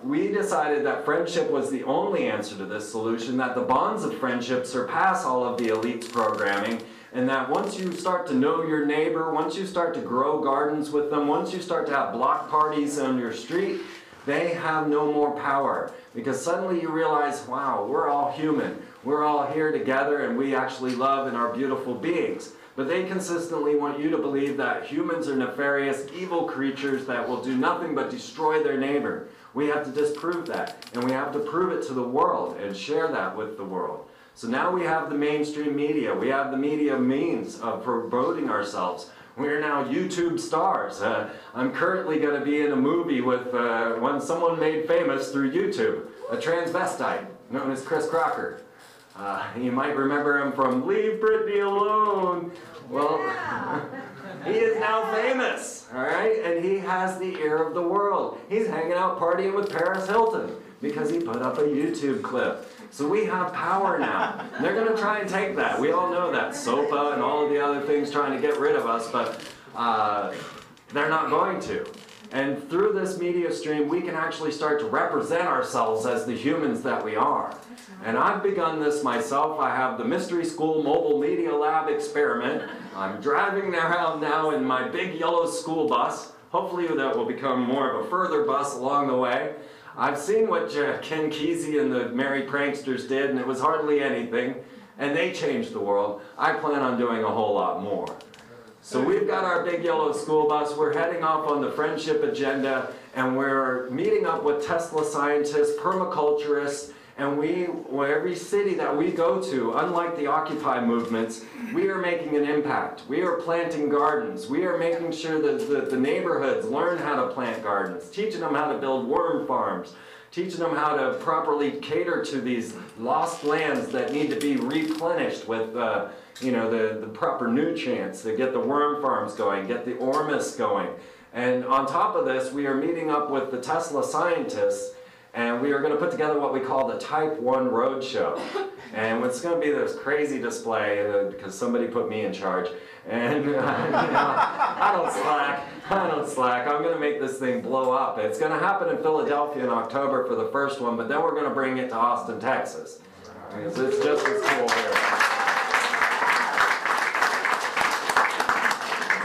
We decided that friendship was the only answer to this solution, that the bonds of friendship surpass all of the elite's programming, and that once you start to know your neighbor, once you start to grow gardens with them, once you start to have block parties on your street, they have no more power. Because suddenly you realize, wow, we're all human. We're all here together, and we actually love and are beautiful beings. But they consistently want you to believe that humans are nefarious, evil creatures that will do nothing but destroy their neighbor. We have to disprove that, and we have to prove it to the world and share that with the world. So now we have the mainstream media. We have the media means of promoting ourselves. We're now YouTube stars. I'm currently going to be in a movie with someone made famous through YouTube, a transvestite known as Chris Crocker. You might remember him from Leave Britney Alone. Well, he is now famous, all right? And he has the ear of the world. He's hanging out partying with Paris Hilton because he put up a YouTube clip. So we have power now. And they're going to try and take that. We all know that. SOPA and all of the other things trying to get rid of us, but they're not going to. And through this media stream, we can actually start to represent ourselves as the humans that we are. And I've begun this myself. I have the Mystery School Mobile Media Lab experiment. I'm driving around now in my big yellow school bus. Hopefully that will become more of a further bus along the way. I've seen what Ken Kesey and the Merry Pranksters did, and it was hardly anything. And they changed the world. I plan on doing a whole lot more. So we've got our big yellow school bus. We're heading off on the friendship agenda, and we're meeting up with Tesla scientists, permaculturists, and every city that we go to, unlike the Occupy movements, we are making an impact. We are planting gardens. We are making sure that the neighborhoods learn how to plant gardens, teaching them how to build worm farms, teaching them how to properly cater to these lost lands that need to be replenished with the proper nutrients to get the worm farms going, get the ormus going. And on top of this, we are meeting up with the Tesla scientists, and we are going to put together what we call the Type 1 Roadshow. And it's going to be this crazy display because somebody put me in charge. And I don't slack. I'm going to make this thing blow up. It's going to happen in Philadelphia in October for the first one, but then we're going to bring it to Austin, Texas. Because it's just as cool here.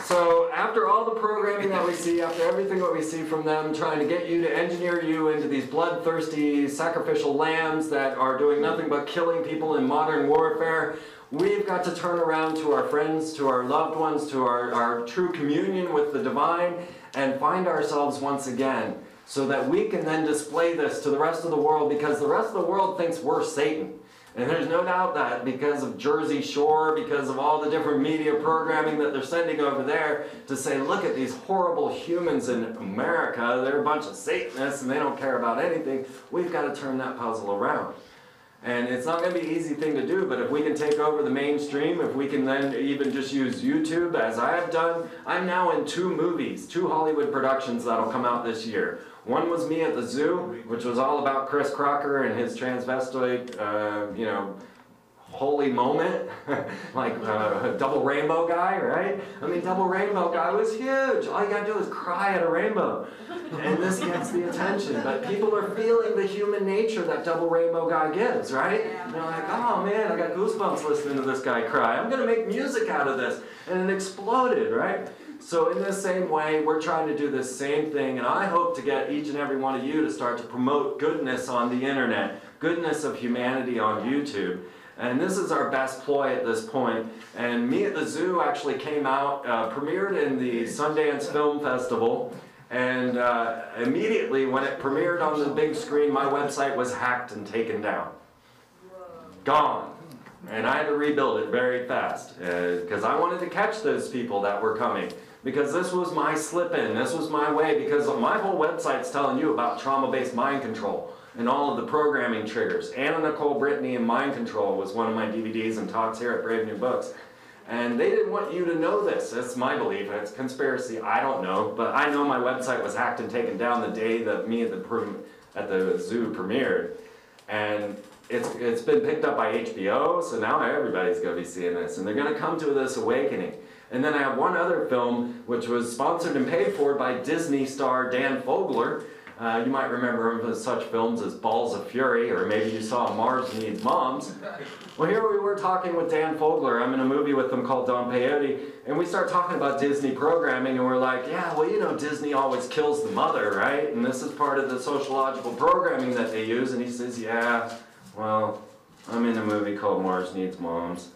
So after all the programming that we see, after everything that we see from them, trying to get you to engineer you into these bloodthirsty sacrificial lambs that are doing nothing but killing people in modern warfare, we've got to turn around to our friends, to our loved ones, to our true communion with the divine, and find ourselves once again, so that we can then display this to the rest of the world, because the rest of the world thinks we're Satan. And there's no doubt that because of Jersey Shore, because of all the different media programming that they're sending over there to say, look at these horrible humans in America, they're a bunch of Satanists and they don't care about anything, we've got to turn that puzzle around. And it's not going to be an easy thing to do, but if we can take over the mainstream, if we can then even just use YouTube, as I have done, I'm now in 2 movies, 2 Hollywood productions that'll come out this year. One was me at the zoo, which was all about Chris Crocker and his transvestite, holy moment, like Double Rainbow Guy, right? I mean, Double Rainbow Guy was huge. All you gotta do is cry at a rainbow, and this gets the attention. But people are feeling the human nature that Double Rainbow Guy gives, right? And they're like, oh man, I got goosebumps listening to this guy cry. I'm gonna make music out of this, and it exploded, right? So in the same way, we're trying to do this same thing, and I hope to get each and every one of you to start to promote goodness on the internet, goodness of humanity on YouTube. And this is our best ploy at this point. And Me at the Zoo actually came out, premiered in the Sundance Film Festival. And immediately when it premiered on the big screen, my website was hacked and taken down. Gone. And I had to rebuild it very fast because I wanted to catch those people that were coming. Because this was my slip-in, this was my way, because my whole website's telling you about trauma-based mind control and all of the programming triggers. Anna Nicole Brittany and Mind Control was one of my DVDs and talks here at Brave New Books. And they didn't want you to know this. That's my belief. It's conspiracy. I don't know. But I know my website was hacked and taken down the day that Me at the Zoo premiered. And it's been picked up by HBO, so now everybody's going to be seeing this. And they're going to come to this awakening. And then I have one other film, which was sponsored and paid for by Disney star Dan Fogler. You might remember him for such films as Balls of Fury, or maybe you saw Mars Needs Moms. Well, here we were talking with Dan Fogler. I'm in a movie with him called Don Peyote, and we start talking about Disney programming, and we're like, yeah, well, you know, Disney always kills the mother, right? And this is part of the sociological programming that they use. And he says, yeah, well, I'm in a movie called Mars Needs Moms.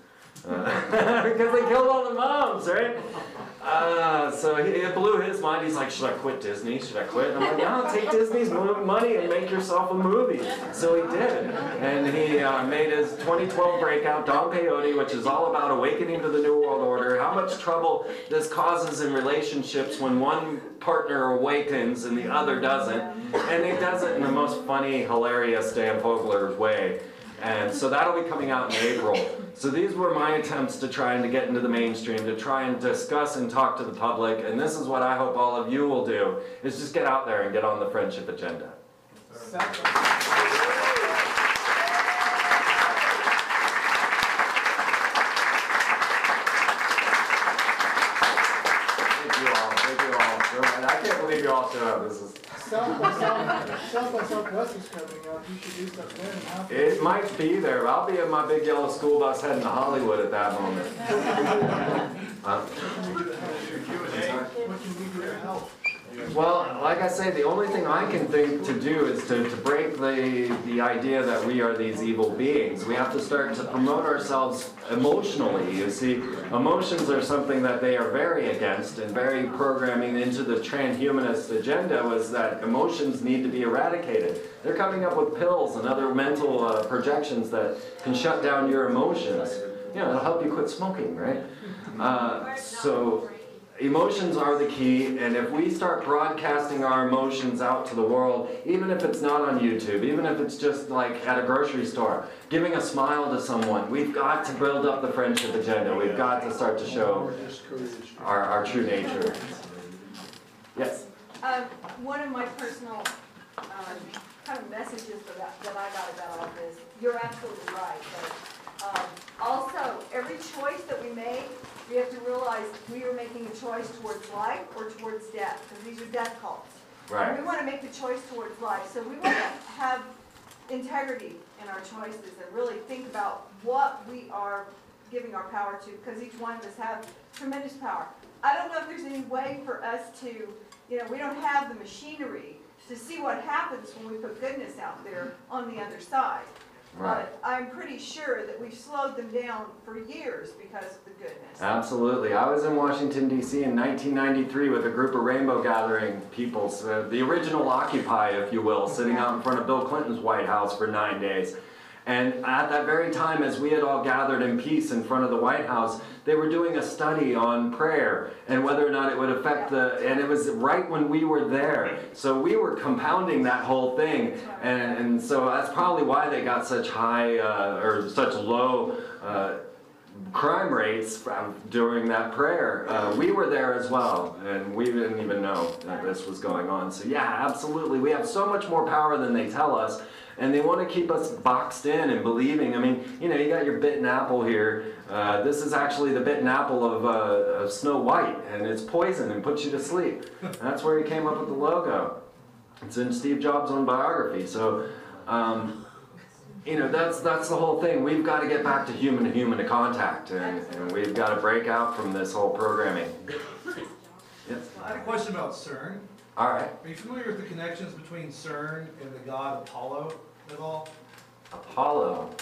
Because they killed all the moms, right? So it blew his mind. He's like, should I quit Disney? Should I quit? And I'm like, no, take Disney's money and make yourself a movie. So he did. And he made his 2012 breakout, Don Peyote, which is all about awakening to the New World Order, how much trouble this causes in relationships when one partner awakens and the other doesn't. And he does it in the most funny, hilarious Dan Fogler way. And so that'll be coming out in April. So these were my attempts to try and to get into the mainstream, to try and discuss and talk to the public. And this is what I hope all of you will do, is just get out there and get on the friendship agenda. Thank you all. Thank you all. I can't believe you all showed up. This is... South by Southwest is coming up. You should do something there. It might be there. I'll be in my big yellow school bus heading to Hollywood at that moment. What can we do to help? Well, like I say, the only thing I can think to do is to break the idea that we are these evil beings. We have to start to promote ourselves emotionally. You see, emotions are something that they are very against, and very programming into the transhumanist agenda was that emotions need to be eradicated. They're coming up with pills and other mental projections that can shut down your emotions. You know, it'll help you quit smoking, right? So emotions are the key, and if we start broadcasting our emotions out to the world, even if it's not on YouTube, even if it's just like at a grocery store, giving a smile to someone, we've got to build up the friendship agenda. We've got to start to show our true nature. Yes? One of my personal kind of messages that I got about all this, you're absolutely right. But also, every choice that we make, we have to realize we are making a choice towards life or towards death, because these are death cults. Right. And we want to make the choice towards life. So we want to have integrity in our choices and really think about what we are giving our power to, because each one of us have tremendous power. I don't know if there's any way for us to, you know, we don't have the machinery to see what happens when we put goodness out there on the other side. Right. But I'm pretty sure that we've slowed them down for years because of the goodness. Absolutely. I was in Washington, D.C. in 1993 with a group of Rainbow Gathering people, the original Occupy, if you will, sitting out in front of Bill Clinton's White House for 9 days. And at that very time, as we had all gathered in peace in front of the White House, they were doing a study on prayer and whether or not it would affect and it was right when we were there. So we were compounding that whole thing. And so that's probably why they got such high or such low crime rates during that prayer. We were there as well, and we didn't even know that this was going on. So yeah, absolutely. We have so much more power than they tell us. And they want to keep us boxed in and believing. I mean, you know, you got your bitten apple here. This is actually the bitten apple of Snow White, and it's poison and puts you to sleep. That's where he came up with the logo. It's in Steve Jobs' own biography. So, you know, that's the whole thing. We've got to get back to human-to-human contact, and we've got to break out from this whole programming. Yes? I had a question about CERN. All right. Are you familiar with the connections between CERN and the god Apollo at all? Apollo?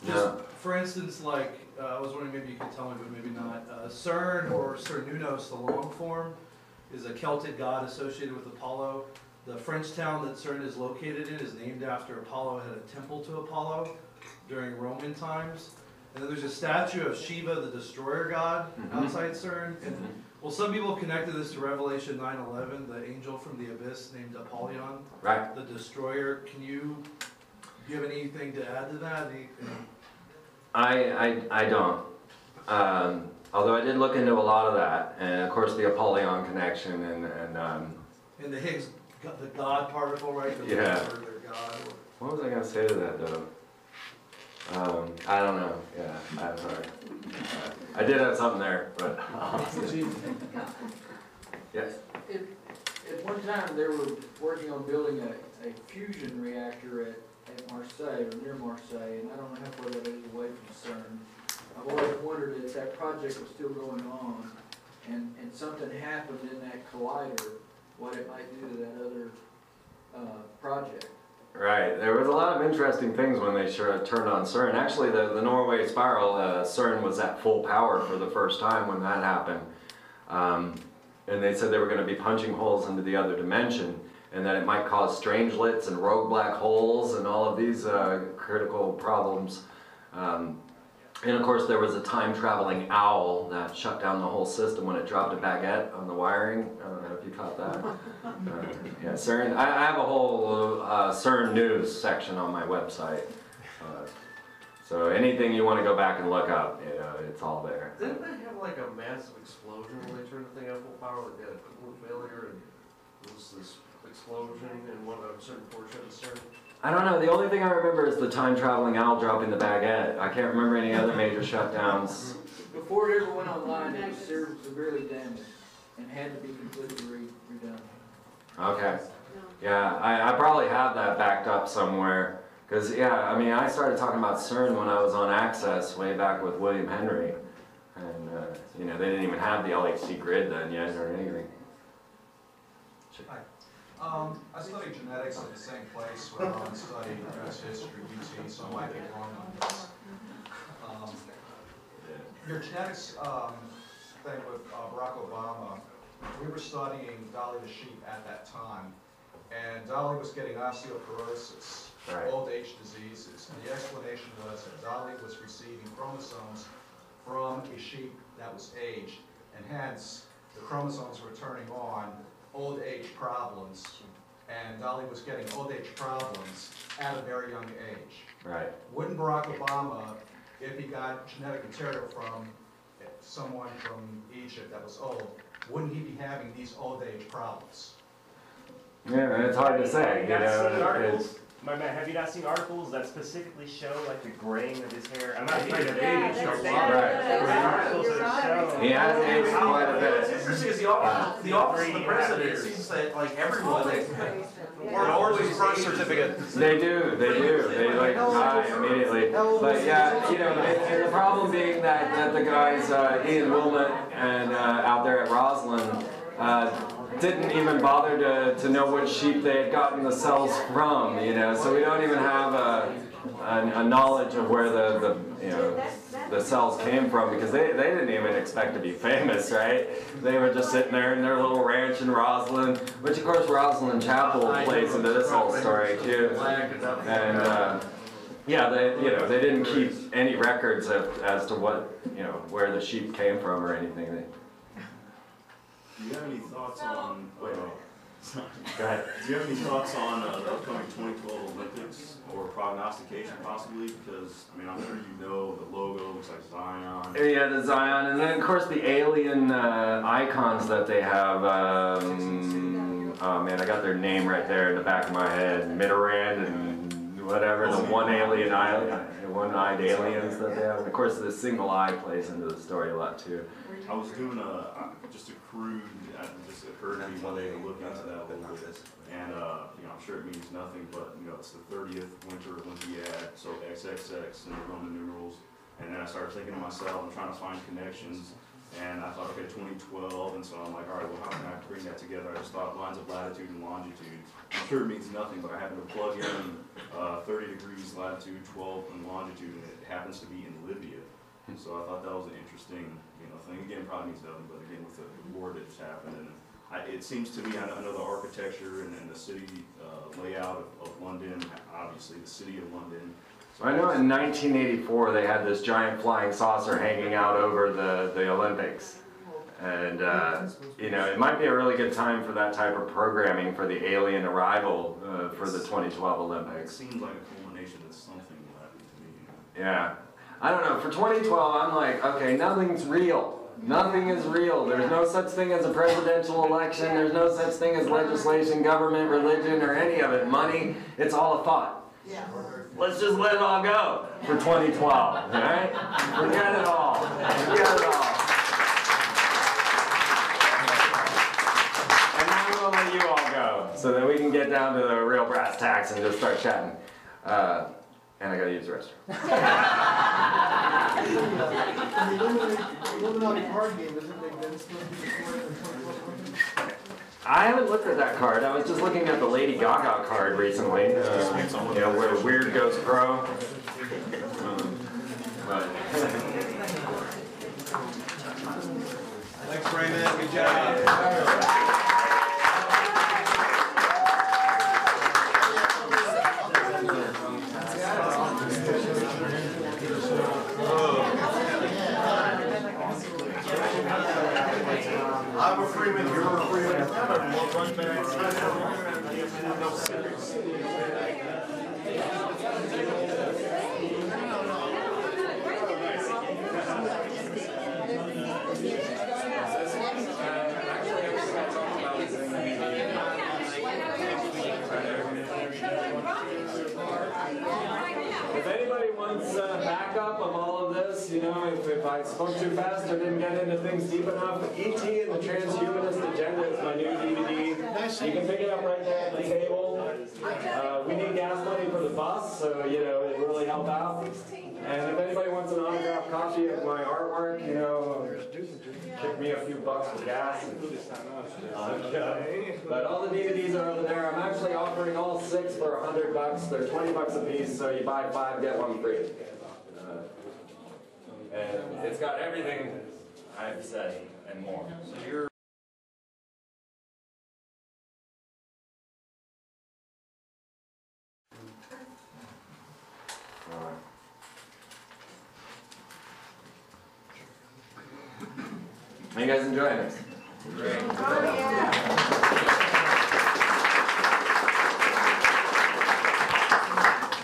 Just for instance, like, I was wondering, maybe you could tell me, but maybe not. CERN, or Cernunnos, the long form, is a Celtic god associated with Apollo. The French town that CERN is located in is named after Apollo. It had a temple to Apollo during Roman times. And then there's a statue of Shiva, the destroyer god, outside CERN. And, well, some people have connected this to Revelation 9:11, the angel from the abyss named Apollyon, Right. the destroyer. Do you have anything to add to that? I don't. Although I did look into a lot of that, and of course the Apollyon connection And the Higgs, the God particle, right? The Yeah. Their God. What was I going to say to that though? I don't know. Yeah, I'm sorry. I did have something there, but yes. At one time, they were working on building a fusion reactor at Marseille, or near Marseille, and I don't know how far that is away from CERN. I've always wondered if that project was still going on, and something happened in that collider, what it might do to that other project. Right. There was a lot of interesting things when they turned on CERN. Actually, the Norway spiral, CERN was at full power for the first time when that happened. And they said they were going to be punching holes into the other dimension, and that it might cause strangelets and rogue black holes and all of these critical problems. And of course there was a time-traveling owl that shut down the whole system when it dropped a baguette on the wiring. I don't know if you caught that. Yeah, CERN. I have a whole CERN news section on my website. So anything you want to go back and look up, you know, it's all there. Didn't they have like a massive explosion when they turned the thing up full power? Like they had a coolant failure and there was this explosion in a certain portion of the CERN? I don't know. The only thing I remember is the time-traveling owl dropping the baguette. I can't remember any other major shutdowns. Before it ever went online, it was severely damaged and had to be completely redone. Okay. Yeah, I probably have that backed up somewhere. Because, yeah, I mean, I started talking about CERN when I was on Access way back with William Henry. And, you know, they didn't even have the LHC grid then yet or anything. Hi. I studied genetics at the same place where I studied U.S. history, UT, so I might be wrong on this. Your genetics thing with Barack Obama, we were studying Dolly the sheep at that time, and Dolly was getting osteoporosis, old age diseases, and the explanation was that Dolly was receiving chromosomes from a sheep that was aged, and hence the chromosomes were turning on old age problems, and Dolly was getting old age problems at a very young age. Right. Wouldn't Barack Obama, if he got genetic material from someone from Egypt that was old, wouldn't he be having these old age problems? Yeah, and it's hard to say, you know. My man, have you not seen articles that specifically show like the graying of his hair? I'm not trying to Right. show. He has aged quite a bit. It's interesting because the office of the president, it seems that like everyone, or always birth certificate. They do. They like die immediately. But yeah, you know, and the problem being that the guys, Ian Wilmot and out there at Roslyn, didn't even bother to know which sheep they had gotten the cells from, you know, so we don't even have a knowledge of where the cells came from, because they didn't even expect to be famous, right? They were just sitting there in their little ranch in Roslyn, which of course Roslyn Chapel plays into this whole story too. And yeah, they didn't keep any records as to what, you know, where the sheep came from or anything. Do you have any thoughts on? Go ahead. Do you have any thoughts on the upcoming 2012 Olympics or prognostication possibly? Because I mean, I'm sure you know the logo looks like Zion. Yeah, the Zion, and then of course the alien icons that they have. Oh man, I got their name right there in the back of my head. Mitterrand and whatever, the one-eyed aliens that they have. And of course, the single eye plays into the story a lot too. I was doing just a crude, it just occurred to me one day to look into that a little bit, and you know, I'm sure it means nothing, but you know, it's the 30th Winter Olympiad, so XXX in the Roman numerals, and then I started thinking to myself and trying to find connections. And I thought, okay, 2012, and so I'm like, all right, well, how can I bring that together? I just thought lines of latitude and longitude. I'm sure it means nothing, but I happen to plug in 30 degrees latitude, 12 in longitude, and it happens to be in Libya. So I thought that was an interesting, thing. Again, probably means nothing, but again, with the war that just happened, and it seems to me, I know the architecture and the city layout of London, obviously the city of London. So I know in 1984 they had this giant flying saucer hanging out over the Olympics. And, it might be a really good time for that type of programming for the alien arrival for the 2012 Olympics. It seems like a culmination of something will happen to me. Yeah. I don't know, for 2012 I'm like, okay, nothing's real. Nothing is real. There's no such thing as a presidential election. There's no such thing as legislation, government, religion, or any of it. Money, it's all a thought. Yeah. Let's just let it all go for 2012, all right? Forget it all. Forget it all. And then we'll let you all go so that we can get down to the real brass tacks and just start chatting. And I gotta use the restroom. The Robonaut card game, isn't Big Ben supposed to be recorded in 2012? I haven't looked at that card. I was just looking at the Lady Gaga card recently. Where Weird Goes Pro. Thanks, Freeman. Good job. I'm a Freeman, you're a Freeman. If anybody wants backup of all of this, if I spoke too fast or didn't get into things deep enough, E.T. and the Transhumanist Agenda is my new DVD. You can pick it up right there at the table. We need gas money for the bus, so it really help out. And if anybody wants an autographed copy of my artwork, kick me a few bucks for gas. But all the DVDs are over there. I'm actually offering all 6 for $100. They're $20 a piece, so you buy 5, get 1 free. And it's got everything I've said and more. So you're How you guys enjoying this? Oh, yeah.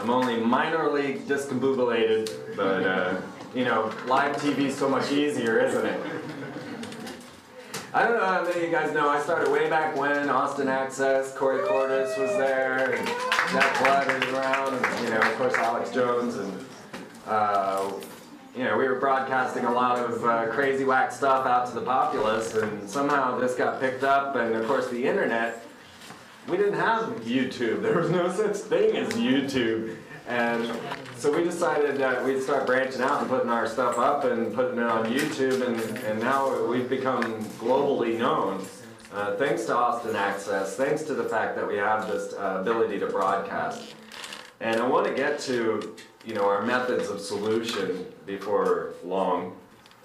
I'm only minorly discombobulated, but live TV is so much easier, isn't it? I don't know how many of you guys know, I started way back when, Austin Access, Corey Cordes was there, and Jack Blood was around, and of course Alex Jones, and we were broadcasting a lot of crazy whack stuff out to the populace, and somehow this got picked up, and of course the internet. We didn't have YouTube. There was no such thing as YouTube. And so we decided that we'd start branching out and putting our stuff up and putting it on YouTube, and now we've become globally known. Thanks to Austin Access, thanks to the fact that we have this ability to broadcast. And I want to get to our methods of solution before long.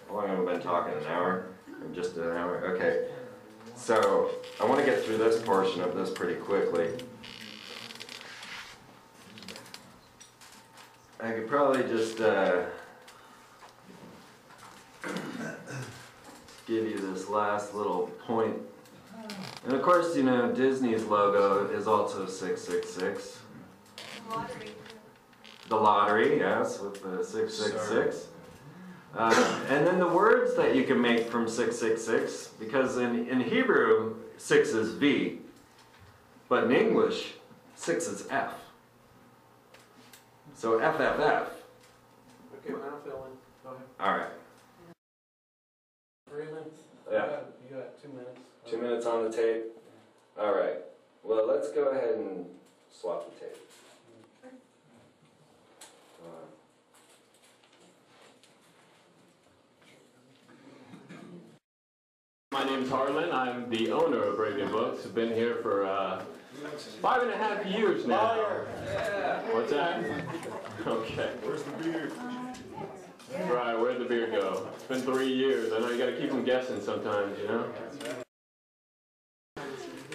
How long have we been talking? An hour? Or just an hour? Okay. So I want to get through this portion of this pretty quickly. I could probably just give you this last little point. And of course, Disney's logo is also 666. The lottery, yes, with the 666. And then the words that you can make from 666, because in Hebrew, 6 is V, but in English, 6 is F. So FFF. Okay, man, I'll fill in. Go ahead. All right. Freeman? Yeah. You got 2 minutes. 2 minutes on the tape. All right. Well, let's go ahead and swap the tape. My name's Harlan. I'm the owner of Arabian Books. I've been here for 5.5 years now. What's that? Okay. Where's the beard? Right, where'd the beard go? It's been 3 years. I know you got to keep them guessing sometimes, you know?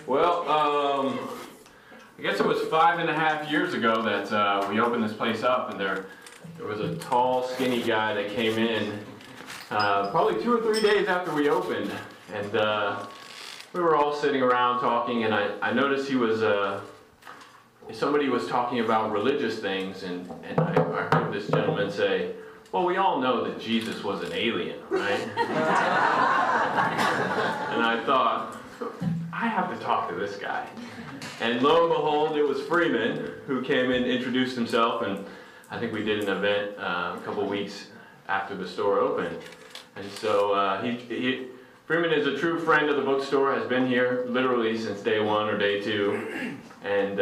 Well, I guess it was 5.5 years ago that we opened this place up, and there was a tall, skinny guy that came in probably 2 or 3 days after we opened, and we were all sitting around talking, and I noticed he was, somebody was talking about religious things, and I heard this gentleman say, well, we all know that Jesus was an alien, right? And I thought, I have to talk to this guy. And lo and behold, it was Freeman who came in, introduced himself, and I think we did an event a couple weeks after the store opened. And so Freeman is a true friend of the bookstore, has been here literally since day 1 or day 2. And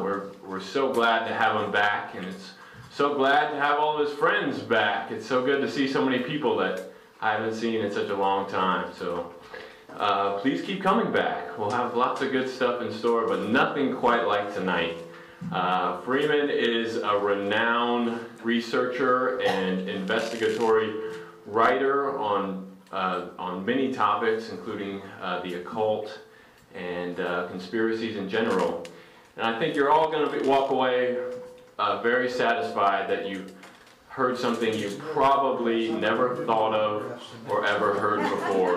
we're so glad to have him back, and it's so glad to have all his friends back. It's so good to see so many people that I haven't seen in such a long time. So please keep coming back. We'll have lots of good stuff in store, but nothing quite like tonight. Freeman is a renowned researcher and investigatory writer on many topics, including the occult and conspiracies in general. And I think you're all going to walk away very satisfied that you heard something you probably never thought of or ever heard before.